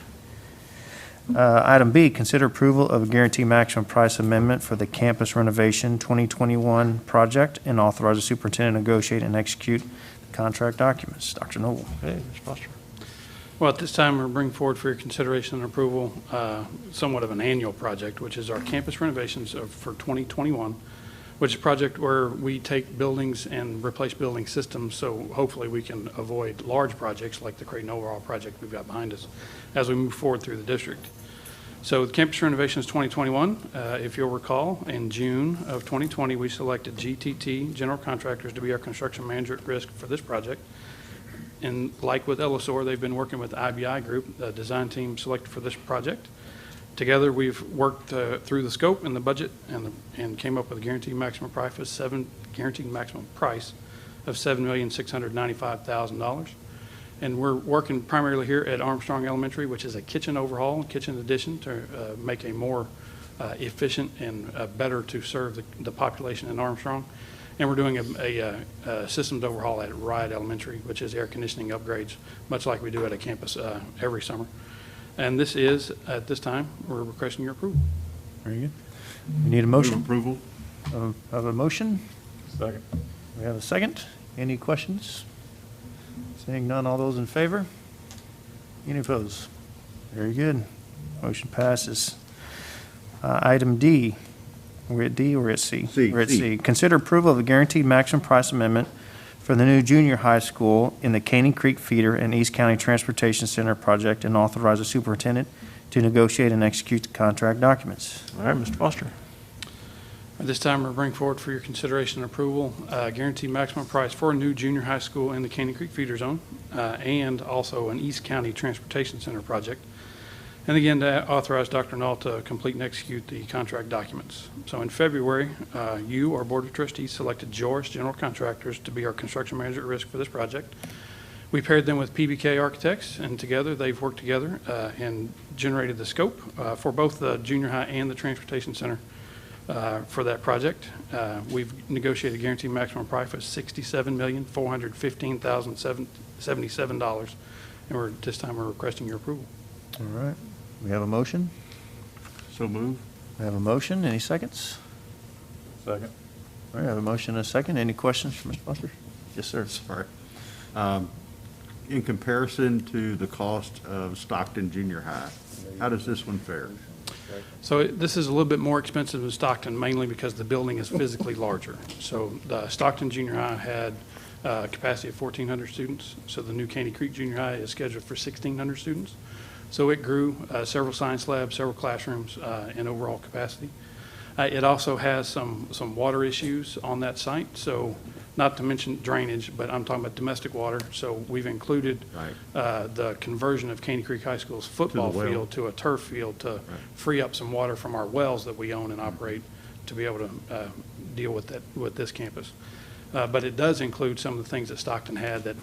Item B, consider approval of a guaranteed maximum price amendment for the campus renovation 2021 project and authorize the superintendent to negotiate and execute the contract documents. Dr. Noble. Okay, Mr. Foster. Well, at this time, we're bringing forward for your consideration and approval somewhat of an annual project, which is our campus renovations for 2021, which is a project where we take buildings and replace building systems, so hopefully we can avoid large projects like the Craton overall project we've got behind us as we move forward through the district. So the campus renovations 2021, if you'll recall, in June of 2020, we selected GTT General Contractors to be our construction manager at risk for this project. And like with Ellisor, they've been working with the IBI group, the design team selected for this project. Together, we've worked through the scope and the budget and came up with a guaranteed maximum price of $7,695,000. And we're working primarily here at Armstrong Elementary, which is a kitchen overhaul, kitchen addition to make a more efficient and better to serve the population in Armstrong. And we're doing a systems overhaul at Riot Elementary, which is air conditioning upgrades, much like we do at a campus every summer. And this is, at this time, we're requesting your approval. Very good. We need a motion. Move approval. Have a motion? Second. We have a second. Any questions? Seeing none, all those in favor? Any opposed? Very good. Motion passes. Item D. We're at D or we're at C? C. We're at C. Consider approval of a guaranteed maximum price amendment for the new junior high school in the Caney Creek Feeder and East County Transportation Center project and authorize the superintendent to negotiate and execute the contract documents. All right, Mr. Foster. At this time, we're bringing forward for your consideration and approval, guaranteed maximum price for a new junior high school in the Caney Creek Feeder Zone, and also an East County Transportation Center project. And again, to authorize Dr. Null to complete and execute the contract documents. So in February, you, our Board of Trustees, selected Joris General Contractors to be our construction manager at risk for this project. We paired them with PBK Architects, and together they've worked together and generated the scope for both the junior high and the transportation center for that project. We've negotiated a guaranteed maximum price of $67,415,077, and this time we're requesting your approval. All right. We have a motion. So move. We have a motion. Any seconds? Second. All right, I have a motion and a second. Any questions for Mr. Foster? Yes, sir. Sorry. In comparison to the cost of Stockton Junior High, how does this one fare? So this is a little bit more expensive than Stockton, mainly because the building is physically larger. So the Stockton Junior High had a capacity of 1,400 students. So the new Caney Creek Junior High is scheduled for 1,600 students. So it grew several science labs, several classrooms in overall capacity. It also has some water issues on that site. So not to mention drainage, but I'm talking about domestic water. So we've included the conversion of Caney Creek High School's football field to a turf field to free up some water from our wells that we own and operate to be able to deal with this campus. But it does include some of the things that Stockton had that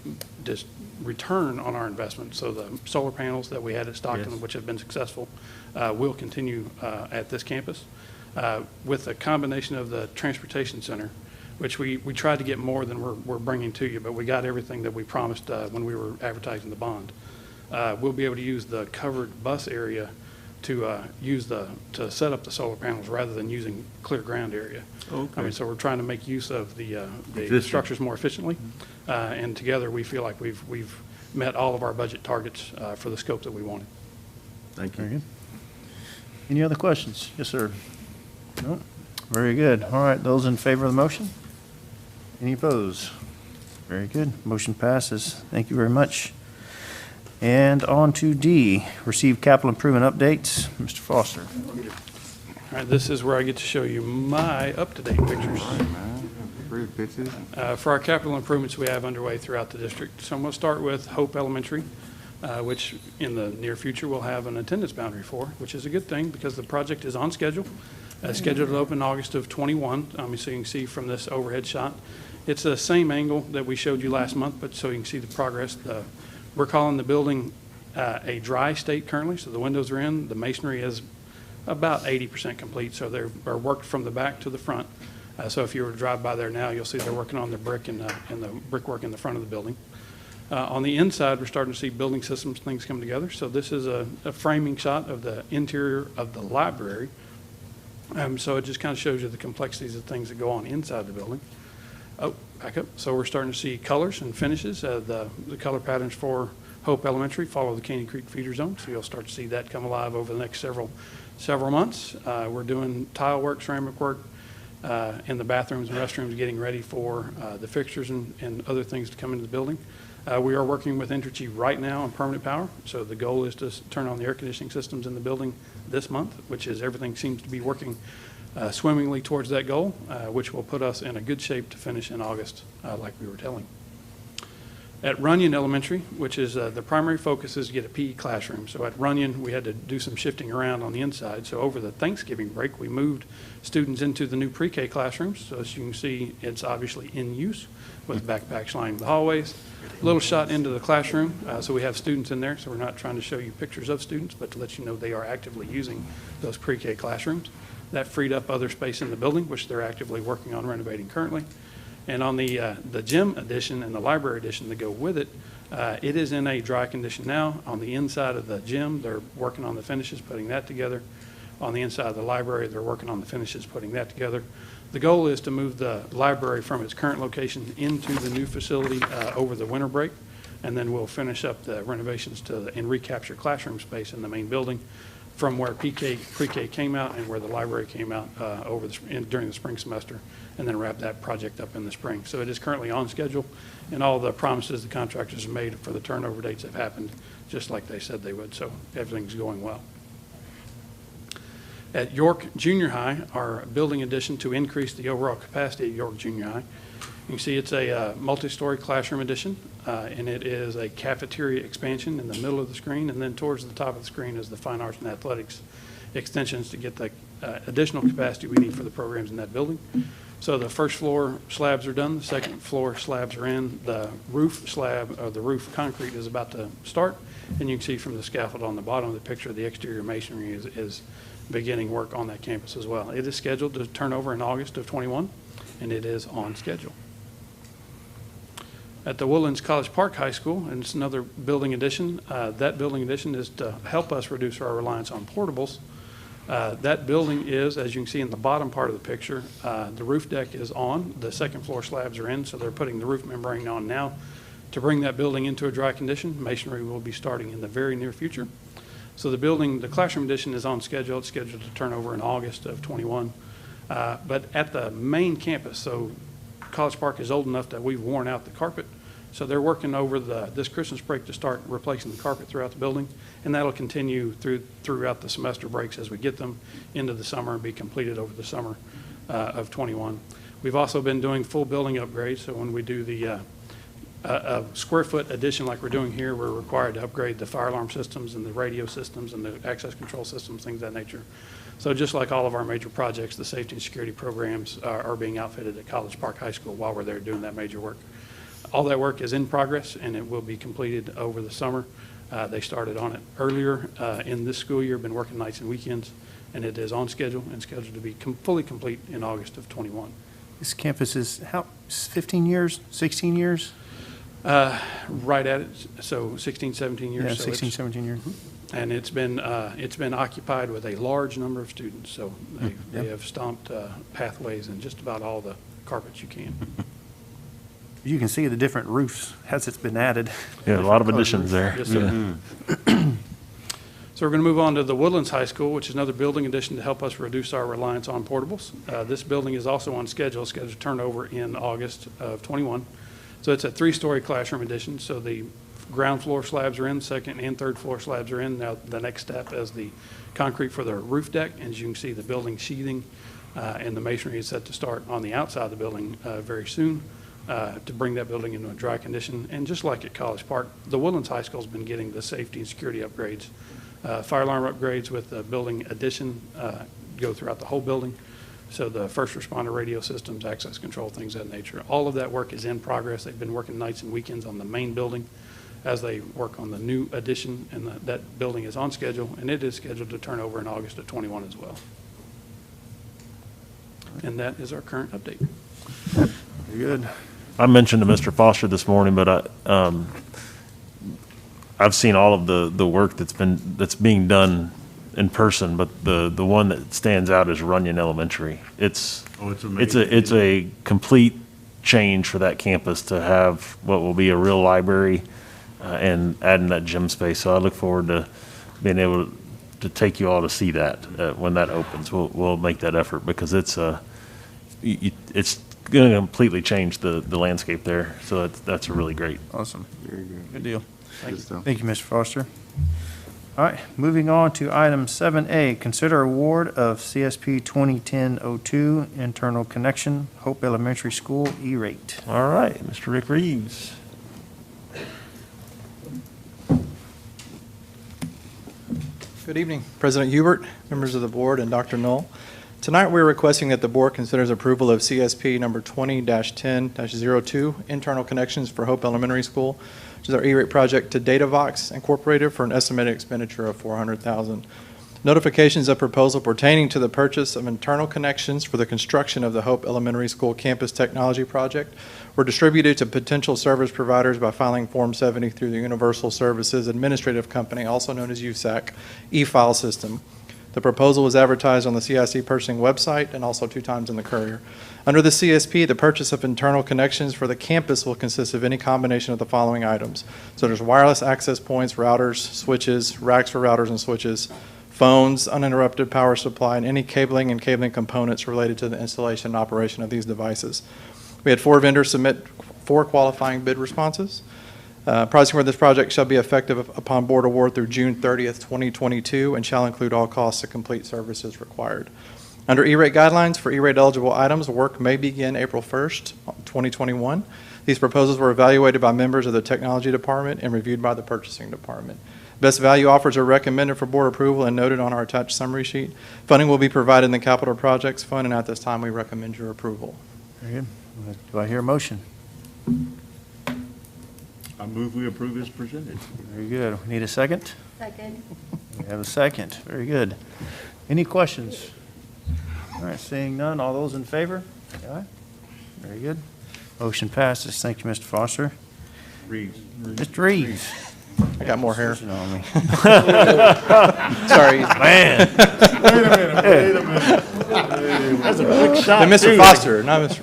just return on our investment. So the solar panels that we had at Stockton, which have been successful, will continue at this campus. With a combination of the transportation center, which we tried to get more than we're bringing to you, but we got everything that we promised when we were advertising the bond. We'll be able to use the covered bus area to set up the solar panels rather than using clear ground area. Okay. I mean, so we're trying to make use of the structures more efficiently, and together we feel like we've met all of our budget targets for the scope that we wanted. Thank Very you. good. Any other questions? Yes, sir. No? Very good. All right, those in favor of the motion? Any opposed? Very good. Motion passes. Thank you very much. And on to D, receive capital improvement updates. Mr. Foster. All right, this is where I get to show you my up-to-date pictures. Pretty pictures. For our capital improvements we have underway throughout the district. So I'm going to start with Hope Elementary, which in the near future we'll have an attendance boundary for, which is a good thing because the project is on schedule. Scheduled to open August of 21, so you can see from this overhead shot. It's the same angle that we showed you last month, but so you can see the progress. We're calling the building a dry state currently, so the windows are in. The masonry is about 80% complete, so they're worked from the back to the front. So if you were to drive by there now, you'll see they're working on the brick and the brickwork in the front of the building. On the inside, we're starting to see building systems, things come together. So this is a framing shot of the interior of the library. So it just kind of shows you the complexities of things that go on inside the building. Oh, back up. So we're starting to see colors and finishes. The color patterns for Hope Elementary follow the Caney Creek feeder zone. So you'll start to see that come alive over the next several months. We're doing tile work, ceramic work in the bathrooms and restrooms, getting ready for the fixtures and other things to come into the building. We are working with Entergy right now on permanent power. So the goal is to turn on the air conditioning systems in the building this month, which is everything seems to be working swimmingly towards that goal, which will put us in a good shape to finish in August, like we were telling. At Runyon Elementary, which is the primary focus is to get a PE classroom. So at Runyon, we had to do some shifting around on the inside. So over the Thanksgiving break, we moved students into the new pre-K classrooms. So as you can see, it's obviously in use with backpacks lining the hallways. A little shot into the classroom. So we have students in there. So we're not trying to show you pictures of students, but to let you know they are actively using those pre-K classrooms. That freed up other space in the building, which they're actively working on renovating currently. And on the gym addition and the library addition that go with it, it is in a dry condition now. On the inside of the gym, they're working on the finishes, putting that together. On the inside of the library, they're working on the finishes, putting that together. The goal is to move the library from its current location into the new facility over the winter break, and then we'll finish up the renovations and recapture classroom space in the main building from where pre-K came out and where the library came out during the spring semester, and then wrap that project up in the spring. So it is currently on schedule, and all the promises the contractors have made for the turnover dates have happened just like they said they would, so everything's going well. At York Junior High, our building addition to increase the overall capacity at York Junior High, you can see it's a multi-story classroom addition, and it is a cafeteria expansion in the middle of the screen, and then towards the top of the screen is the fine arts and athletics extensions to get the additional capacity we need for the programs in that building. So the first floor slabs are done, the second floor slabs are in, the roof slab, or the roof concrete is about to start, and you can see from the scaffold on the bottom of the picture, the exterior masonry is beginning work on that campus as well. It is scheduled to turn over in August of 21, and it is on schedule. At the Woodlands College Park High School, and it's another building addition. That building addition is to help us reduce our reliance on portables. That building is, as you can see in the bottom part of the picture, the roof deck is on. The second floor slabs are in, so they're putting the roof membrane on now to bring that building into a dry condition. Masonry will be starting in the very near future. So the classroom addition is on schedule. It's scheduled to turn over in August of 21. But at the main campus, so College Park is old enough that we've worn out the carpet. So they're working over this Christmas break to start replacing the carpet throughout the building, and that'll continue throughout the semester breaks as we get them into the summer and be completed over the summer of 21. We've also been doing full building upgrades, so when we do the square foot addition like we're doing here, we're required to upgrade the fire alarm systems and the radio systems and the access control systems, things of that nature. So just like all of our major projects, the safety and security programs are being outfitted at College Park High School while we're there doing that major work. All that work is in progress, and it will be completed over the summer. They started on it earlier in this school year, been working nights and weekends, and it is on schedule and scheduled to be fully complete in August of 21. This campus is 15 years, 16 years? Right at it, so 16, 17 years. Yeah, so 16, 17 years. And it's been occupied with a large number of students, so they have stomped pathways and just about all the carpets you can. You can see the different roofs as it's been added. Yeah, a lot of additions there. Yes, sir. So we're going to move on to the Woodlands High School, which is another building addition to help us reduce our reliance on portables. This building is also on scheduled to turn over in August of 21. So it's a 3-story classroom addition. So the ground floor slabs are in, second and third floor slabs are in. Now the next step is the concrete for the roof deck. And as you can see, the building sheathing and the masonry is set to start on the outside of the building very soon. To bring that building into a dry condition. And just like at College Park, the Woodlands High School has been getting the safety and security upgrades. Fire alarm upgrades with the building addition go throughout the whole building. So the first responder radio systems, access control, things of that nature. All of that work is in progress. They've been working nights and weekends on the main building as they work on the new addition, and that building is on schedule, and it is scheduled to turn over in August of 21 as well. And that is our current update. Very good. I mentioned to Mr. Foster this morning, but I've seen all of the work that's being done in person, but the one that stands out is Runyon Elementary. It's a complete change for that campus to have what will be a real library and adding that gym space. So I look forward to being able to take you all to see that when that opens. We'll make that effort because it's going to completely change the landscape there. So that's really great. Awesome. Very good. Good deal. Good stuff. Thank you, Mr. Foster. All right, moving on to item 7A, consider award of CSP 2010-02 internal connection, Hope Elementary School E-rate. All right, Mr. Rick Reeves. Good evening, President Hubert, members of the board, and Dr. Knoll. Tonight, we're requesting that the board considers approval of CSP number 20-10-02, internal connections for Hope Elementary School, which is our E-rate project to DataVox Incorporated for an estimated expenditure of $400,000. Notifications of proposal pertaining to the purchase of internal connections for the construction of the Hope Elementary School Campus Technology Project were distributed to potential service providers by filing Form 70 through the Universal Services Administrative Company, also known as USAC, e-file system. The proposal was advertised on the CISD purchasing website and also 2 times in the Courier. Under the CSP, the purchase of internal connections for the campus will consist of any combination of the following items. So there's wireless access points, routers, switches, racks for routers and switches, phones, uninterrupted power supply, and any cabling and cabling components related to the installation and operation of these devices. We had 4 vendors submit 4 qualifying bid responses. Pricing for this project shall be effective upon board award through June 30th, 2022, and shall include all costs to complete services required. Under E-rate guidelines for E-rate eligible items, work may begin April 1st, 2021. These proposals were evaluated by members of the Technology Department and reviewed by the Purchasing Department. Best value offers are recommended for board approval and noted on our attached summary sheet. Funding will be provided in the Capital Projects Fund, and at this time, we recommend your approval. Very good. Do I hear a motion? I move we approve as presented. Very good. We need a second? Second. We have a second. Very good. Any questions? All right, seeing none, all those in favor? Say aye. Very good. Motion passes. Thank you, Mr. Foster. Reeves. Mr. Reeves. I got more hair. Pushing on me. Sorry. Man. That's a quick shot. And Mr. Foster, not Mr.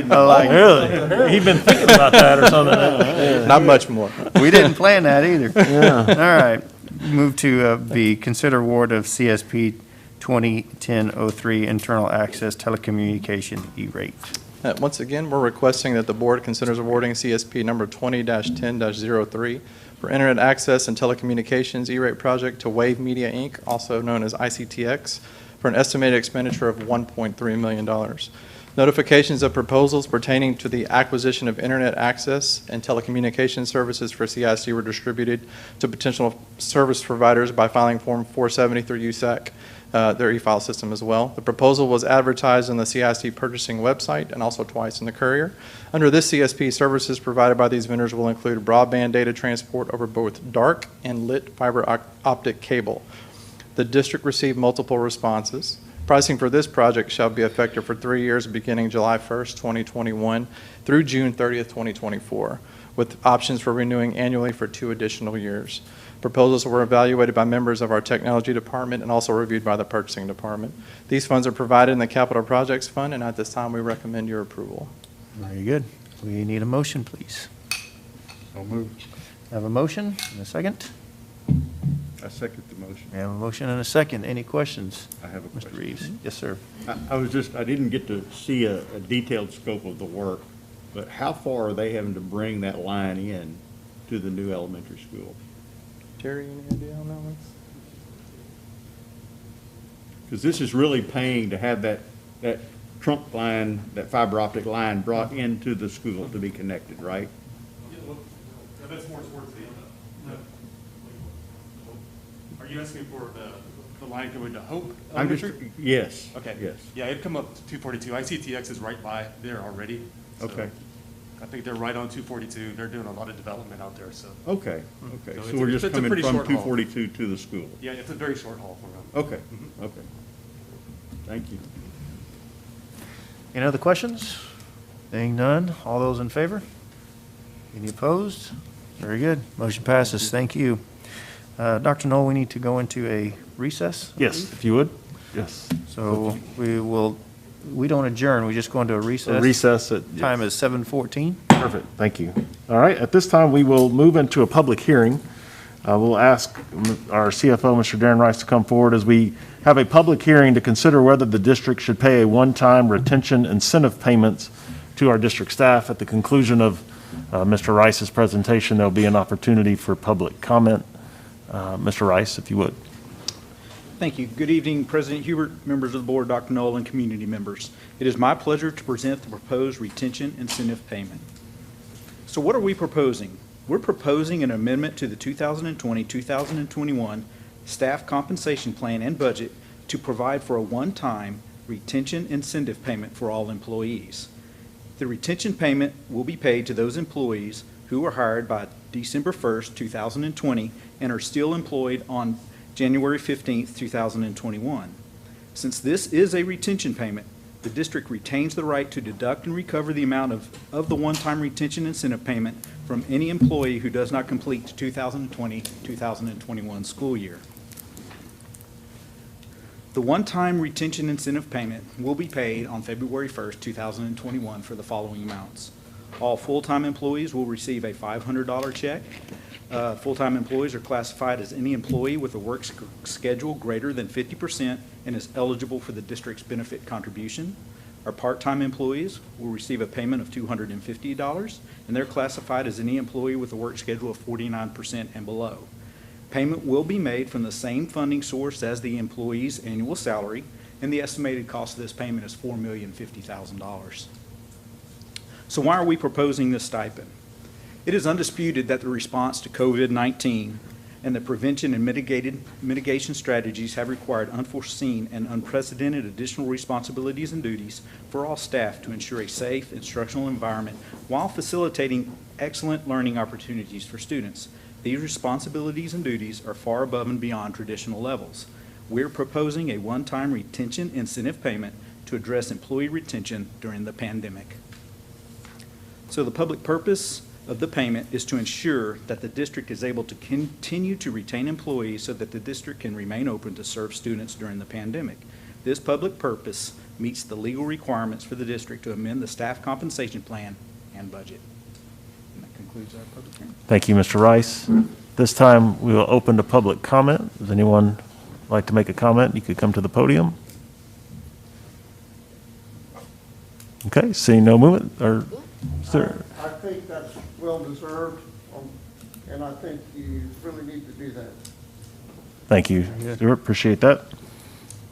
I like it. Really? He'd been thinking about that or something. Not much more. We didn't plan that either. All right. Move to B, consider award of CSP 2010-03 internal access telecommunication E-rate. Once again, we're requesting that the board considers awarding CSP number 20-10-03 for internet access and telecommunications E-rate project to Wave Media, Inc., also known as ICTX, for an estimated expenditure of $1.3 million. Notifications of proposals pertaining to the acquisition of internet access and telecommunications services for CISD were distributed to potential service providers by filing Form 470 through USAC, their e-file system as well. The proposal was advertised on the CISD purchasing website and also twice in the Courier. Under this CSP, services provided by these vendors will include broadband data transport over both dark and lit fiber optic cable. The district received multiple responses. Pricing for this project shall be effective for 3 years beginning July 1st, 2021 through June 30th, 2024, with options for renewing annually for 2 additional years. Proposals were evaluated by members of our Technology Department and also reviewed by the Purchasing Department. These funds are provided in the Capital Projects Fund, and at this time, we recommend your approval. Very good. We need a motion, please. So moved. Have a motion and a second? I second the motion. We have a motion and a second. Any questions? I have a question. Mr. Reeves? Yes, sir. I didn't get to see a detailed scope of the work, but how far are they having to bring that line in to the new elementary school? Terry, any idea on that one? Because this is really paying to have that trunk line, that fiber optic line brought into the school to be connected, right? That's more towards the, are you asking for the line going to Hope Elementary? Yes. Okay. Yes. Yeah, it'd come up to 242. ICTX is right by there already. So Okay. I think they're right on 242. They're doing a lot of development out there, so. Okay, So so it's we're a- just it's a coming pretty from short haul. 242 to the school. Yeah, it's a very short haul for them. Okay, okay. Thank you. Any other questions? Being none, all those in favor? Any opposed? Very good. Motion passes. Thank you. Dr. Knoll, we need to go into a recess? Yes, if you would. Yes. So we don't adjourn, we just go into a recess. Recess at. Time is 7:14. Perfect, thank you. All right, at this time, we will move into a public hearing. We'll ask our CFO, Mr. Darren Rice, to come forward as we have a public hearing to consider whether the district should pay a one-time retention incentive payments to our district staff. At the conclusion of Mr. Rice's presentation, there'll be an opportunity for public comment. Mr. Rice, if you would. Thank you. Good evening, President Hubert, members of the board, Dr. Knoll, and community members. It is my pleasure to present the proposed retention incentive payment. So what are we proposing? We're proposing an amendment to the 2020-2021 staff compensation plan and budget to provide for a one-time retention incentive payment for all employees. The retention payment will be paid to those employees who were hired by December 1st, 2020 and are still employed on January 15th, 2021. Since this is a retention payment, the district retains the right to deduct and recover the amount of the one-time retention incentive payment from any employee who does not complete the 2020-2021 school year. The one-time retention incentive payment will be paid on February 1st, 2021 for the following amounts. All full-time employees will receive a $500 check. Full-time employees are classified as any employee with a work schedule greater than 50% and is eligible for the district's benefit contribution. Our part-time employees will receive a payment of $250, and they're classified as any employee with a work schedule of 49% and below. Payment will be made from the same funding source as the employee's annual salary, and the estimated cost of this payment is $4,050,000. So why are we proposing this stipend? It is undisputed that the response to COVID-19 and the prevention and mitigation strategies have required unforeseen and unprecedented additional responsibilities and duties for all staff to ensure a safe instructional environment while facilitating excellent learning opportunities for students. These responsibilities and duties are far above and beyond traditional levels. We're proposing a one-time retention incentive payment to address employee retention during the pandemic. So the public purpose of the payment is to ensure that the district is able to continue to retain employees so that the district can remain open to serve students during the pandemic. This public purpose meets the legal requirements for the district to amend the staff compensation plan and budget. And that concludes our public hearing. Thank you, Mr. Rice. This time, we will open to public comment. Does anyone like to make a comment? You could come to the podium. Okay, seeing no movement, or, sir? I think that's well-deserved, and I think you really need to do that. Thank you, Stuart, appreciate that.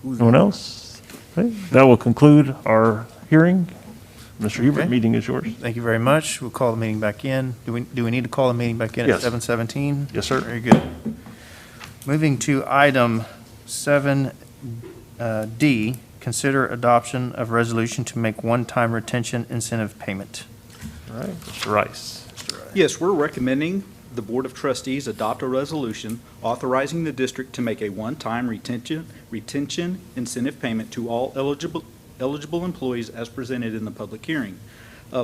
Anyone else? Okay, that will conclude our hearing. Mr. Hubert, Okay. meeting is yours. Thank you very much. We'll call the meeting back in. Do we need to call the meeting back in at Yes. 7:17? Yes, sir. Very good. Moving to item 7D, consider adoption of resolution to make one-time retention incentive payment. All right, Mr. Rice. Yes, we're recommending the Board of Trustees adopt a resolution authorizing the district to make a one-time retention incentive payment to all eligible employees as presented in the public hearing.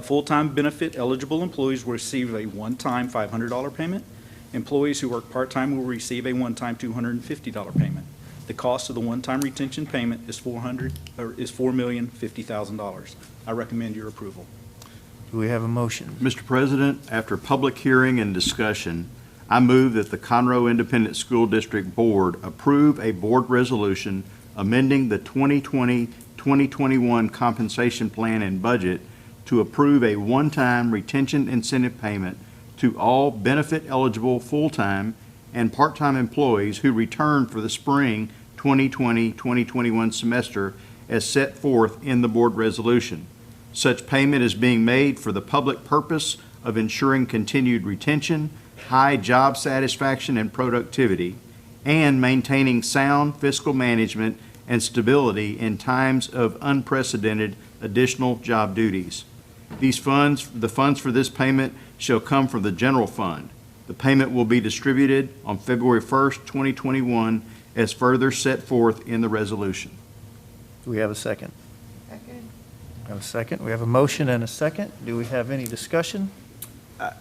Full-time benefit eligible employees will receive a one-time $500 payment. Employees who work part-time will receive a one-time $250 payment. The cost of the one-time retention payment is $4,050,000. I recommend your approval. Do we have a motion? Mr. President, after public hearing and discussion, I move that the Conroe Independent School District Board approve a board resolution amending the 2020-2021 compensation plan and budget to approve a one-time retention incentive payment to all benefit-eligible full-time and part-time employees who return for the spring 2020-2021 semester as set forth in the board resolution. Such payment is being made for the public purpose of ensuring continued retention, high job satisfaction and productivity, and maintaining sound fiscal management and stability in times of unprecedented additional job duties. The funds for this payment shall come from the general fund. The payment will be distributed on February 1st, 2021, as further set forth in the resolution. Do we have a second? Have a second? We have a motion and a second. Do we have any discussion? I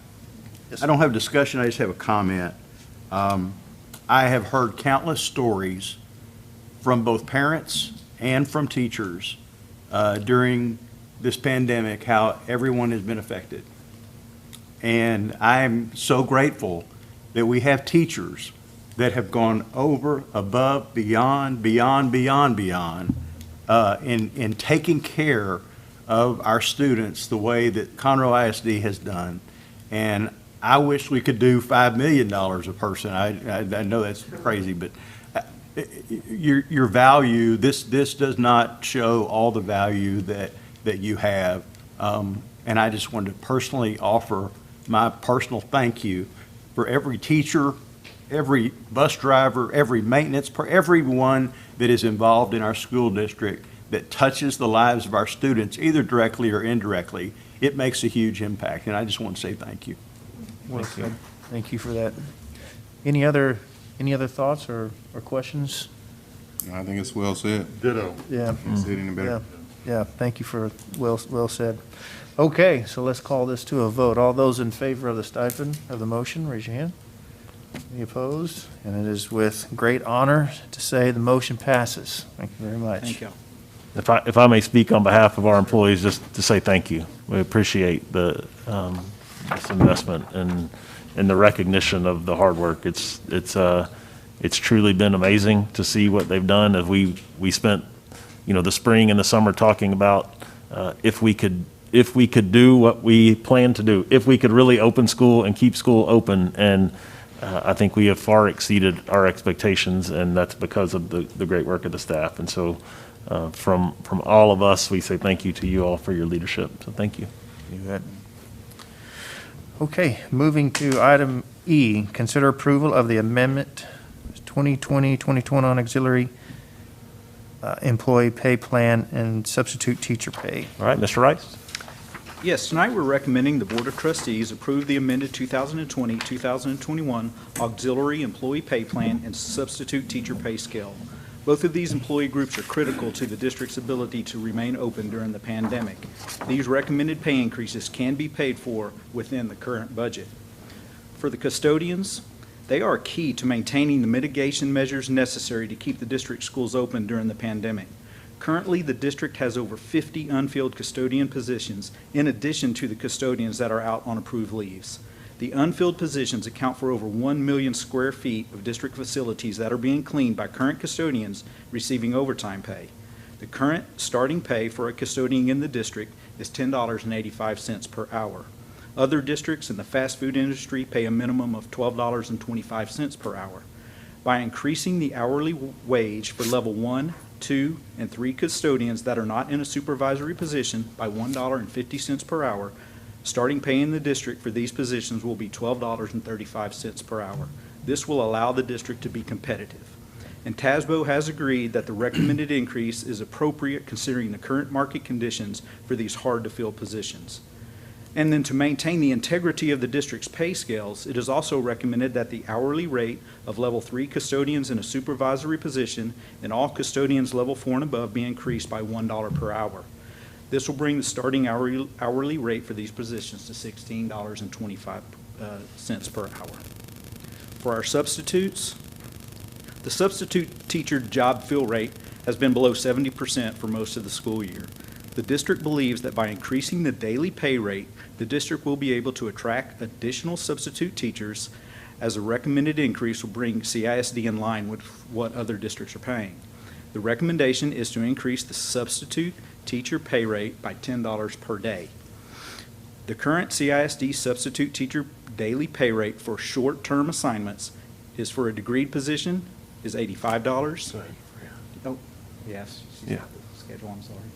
don't have discussion, I just have a comment. I have heard countless stories from both parents and from teachers during this pandemic, how everyone has been affected. And I'm so grateful that we have teachers that have gone over, above, beyond in taking care of our students the way that Conroe ISD has done. And I wish we could do $5 million a person. I know that's crazy, but your value, this does not show all the value that you have. And I just wanted to personally offer my personal thank you for every teacher, every bus driver, every maintenance, everyone that is involved in our school district that touches the lives of our students, either directly or indirectly. It makes a huge impact, and I just want to say thank you. Well said. Thank you for that. Any other thoughts or questions? I think it's well said. Ditto. Yeah. Can't say it any better. Yeah, thank you for, well said. Okay, so let's call this to a vote. All those in favor of the stipend of the motion, raise your hand. Any opposed? And it is with great honor to say the motion passes. Thank you very much. Thank you. If I may speak on behalf of our employees, just to say thank you. We appreciate this investment and the recognition of the hard work. It's truly been amazing to see what they've done. As we spent, the spring and the summer talking about if we could do what we plan to do, if we could really open school and keep school open. And I think we have far exceeded our expectations, and that's because of the great work of the staff. And so from all of us, we say thank you to you all for your leadership. So thank you. You bet. Okay, moving to item E, consider approval of the amendment 2020-2021 on auxiliary employee pay plan and substitute teacher pay. All right, Mr. Rice. Yes, tonight we're recommending the Board of Trustees approve the amended 2020-2021 auxiliary employee pay plan and substitute teacher pay scale. Both of these employee groups are critical to the district's ability to remain open during the pandemic. These recommended pay increases can be paid for within the current budget. For the custodians, they are key to maintaining the mitigation measures necessary to keep the district schools open during the pandemic. Currently, the district has over 50 unfilled custodian positions, in addition to the custodians that are out on approved leaves. The unfilled positions account for over 1 million square feet of district facilities that are being cleaned by current custodians receiving overtime pay. The current starting pay for a custodian in the district is $10.85 per hour. Other districts in the fast food industry pay a minimum of $12.25 per hour. By increasing the hourly wage for level 1, 2, and 3 custodians that are not in a supervisory position by $1.50 per hour, starting pay in the district for these positions will be $12.35 per hour. This will allow the district to be competitive. And TASBO has agreed that the recommended increase is appropriate considering the current market conditions for these hard-to-fill positions. And then to maintain the integrity of the district's pay scales, it is also recommended that the hourly rate of level 3 custodians in a supervisory position and all custodians level 4 and above be increased by $1 per hour. This will bring the starting hourly rate for these positions to $16.25 per hour. For our substitutes, the substitute teacher job fill rate has been below 70% for most of the school year. The district believes that by increasing the daily pay rate, the district will be able to attract additional substitute teachers, as a recommended increase will bring CISD in line with what other districts are paying. The recommendation is to increase the substitute teacher pay rate by $10 per day. The current CISD substitute teacher daily pay rate for short-term assignments is for a degreed position is $85. Oh, yes. Yeah. Schedule, I'm sorry.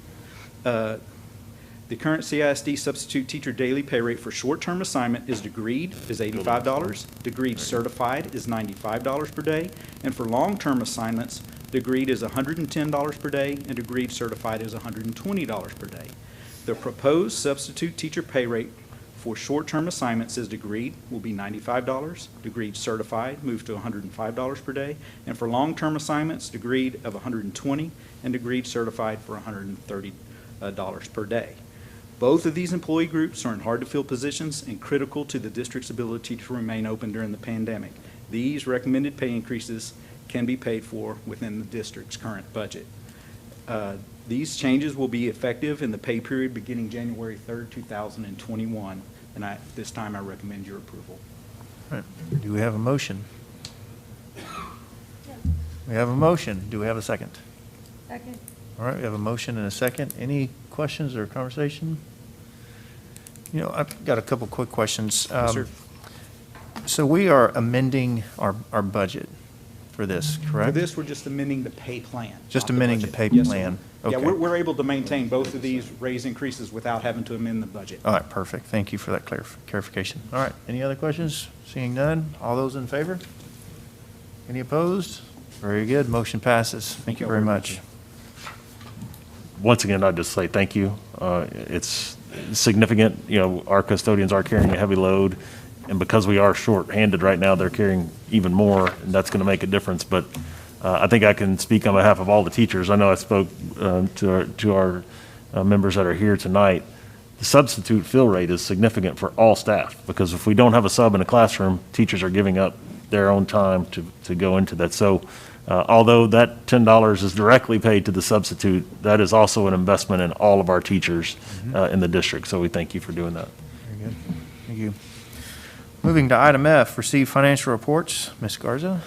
The current CISD substitute teacher daily pay rate for short-term assignment is degreed is $85, degreed certified is $95 per day, and for long-term assignments, degreed is $110 per day, and degreed certified is $120 per day. The proposed substitute teacher pay rate for short-term assignments is degreed will be $95, degreed certified moves to $105 per day, and for long-term assignments, degreed of $120 and degreed certified for $130 per day. Both of these employee groups are in hard-to-fill positions and critical to the district's ability to remain open during the pandemic. These recommended pay increases can be paid for within the district's current budget. These changes will be effective in the pay period beginning January 3rd, 2021, and this time I recommend your approval. All right. Do we have a motion? We have a motion. Do we have a second? Second. All right, we have a motion and a second. Any questions or conversation? You know, I've got a couple quick questions. Yes, sir. So we are amending our budget for this, correct? For this, we're just amending the pay plan. Just not amending the budget. pay Yes, sir. plan. Yeah, Okay. we're able to maintain both of these raise increases without having to amend the budget. All right, perfect. Thank you for that clarification. All right, any other questions? Seeing none, all those in favor? Any opposed? Very good, motion passes. Thank you very much. Once again, I'd just say thank you. It's significant, you know, our custodians are carrying a heavy load, and because we are short-handed right now, they're carrying even more, and that's going to make a difference. But I think I can speak on behalf of all the teachers. I know I spoke to our members that are here tonight. The substitute fill rate is significant for all staff, because if we don't have a sub in a classroom, teachers are giving up their own time to go into that. So although that $10 is directly paid to the substitute, that is also an investment in all of our teachers in the district. So we thank you for doing that. Very good, thank you. Moving to item F, receive financial reports. Ms. Garza?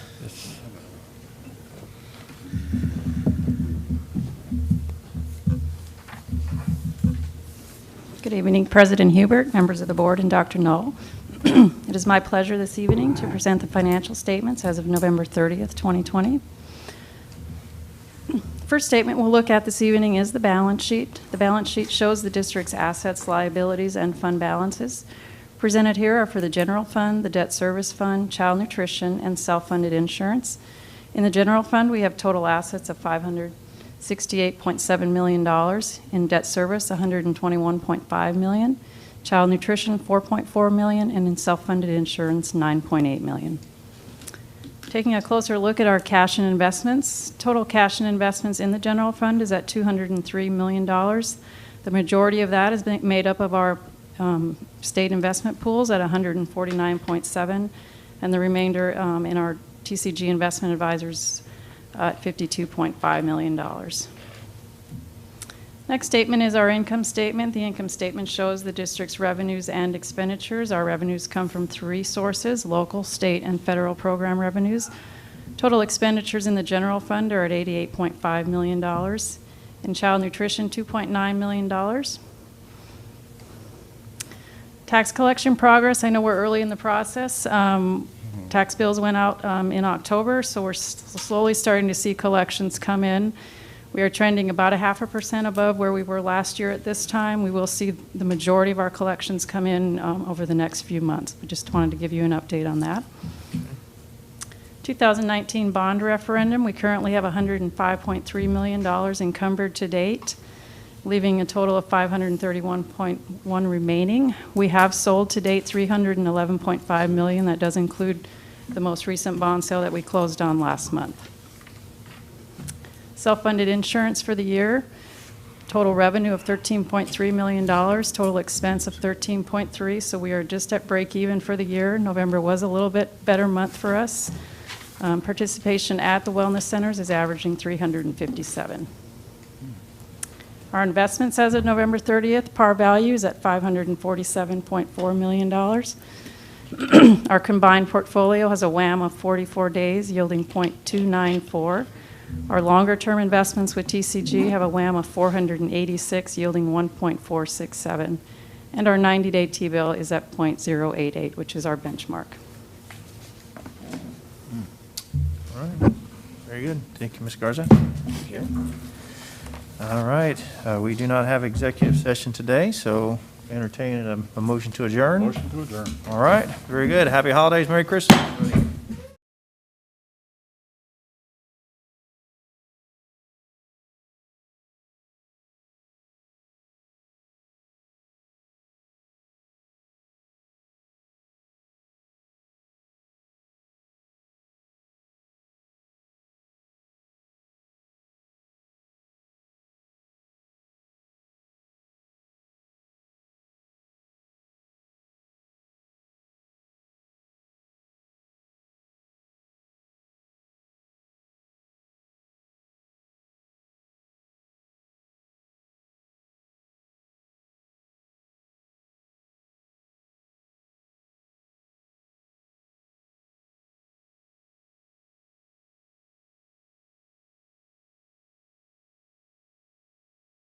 Good evening, President Hubert, members of the board, and Dr. Knoll. It is my pleasure this evening to present the financial statements as of November 30th, 2020. The first statement we'll look at this evening is the balance sheet. The balance sheet shows the district's assets, liabilities, and fund balances. Presented here are for the general fund, the debt service fund, child nutrition, and self-funded insurance. In the general fund, we have total assets of $568.7 million. In debt service, $121.5 million. Child nutrition, $4.4 million, and in self-funded insurance, $9.8 million. Taking a closer look at our cash and investments, total cash and investments in the general fund is at $203 million. The majority of that is made up of our state investment pools at $149.7, and the remainder in our TCG investment advisors at $52.5 million. Next statement is our income statement. The income statement shows the district's revenues and expenditures. Our revenues come from three sources: local, state, and federal program revenues. Total expenditures in the general fund are at $88.5 million. In child nutrition, $2.9 million. Tax collection progress, I know we're early in the process. Tax bills went out in October, so we're slowly starting to see collections come in. We are trending about 0.5% above where we were last year at this time. We will see the majority of our collections come in over the next few months. We just wanted to give you an update on that. 2019 bond referendum, we currently have $105.3 million encumbered to date, leaving a total of $531.1 remaining. We have sold to date $311.5 million. That does include the most recent bond sale that we closed on last month. Self-funded insurance for the year, total revenue of $13.3 million, total expense of $13.3 million, so we are just at break even for the year. November was a little bit better month for us. Participation at the wellness centers is averaging 357. Our investments as of November 30th, par value is at $547.4 million. Our combined portfolio has a WAM of 44 days, yielding 0.294. Our longer-term investments with TCG have a WAM of 486, yielding 1.467. And our 90-day T-bill is at 0.088, which is our benchmark. All right, very good. Thank you, Ms. Garza. All right, we do not have executive session today, so entertain a motion to adjourn. Motion to adjourn. All right, very good. Happy holidays, Merry Christmas.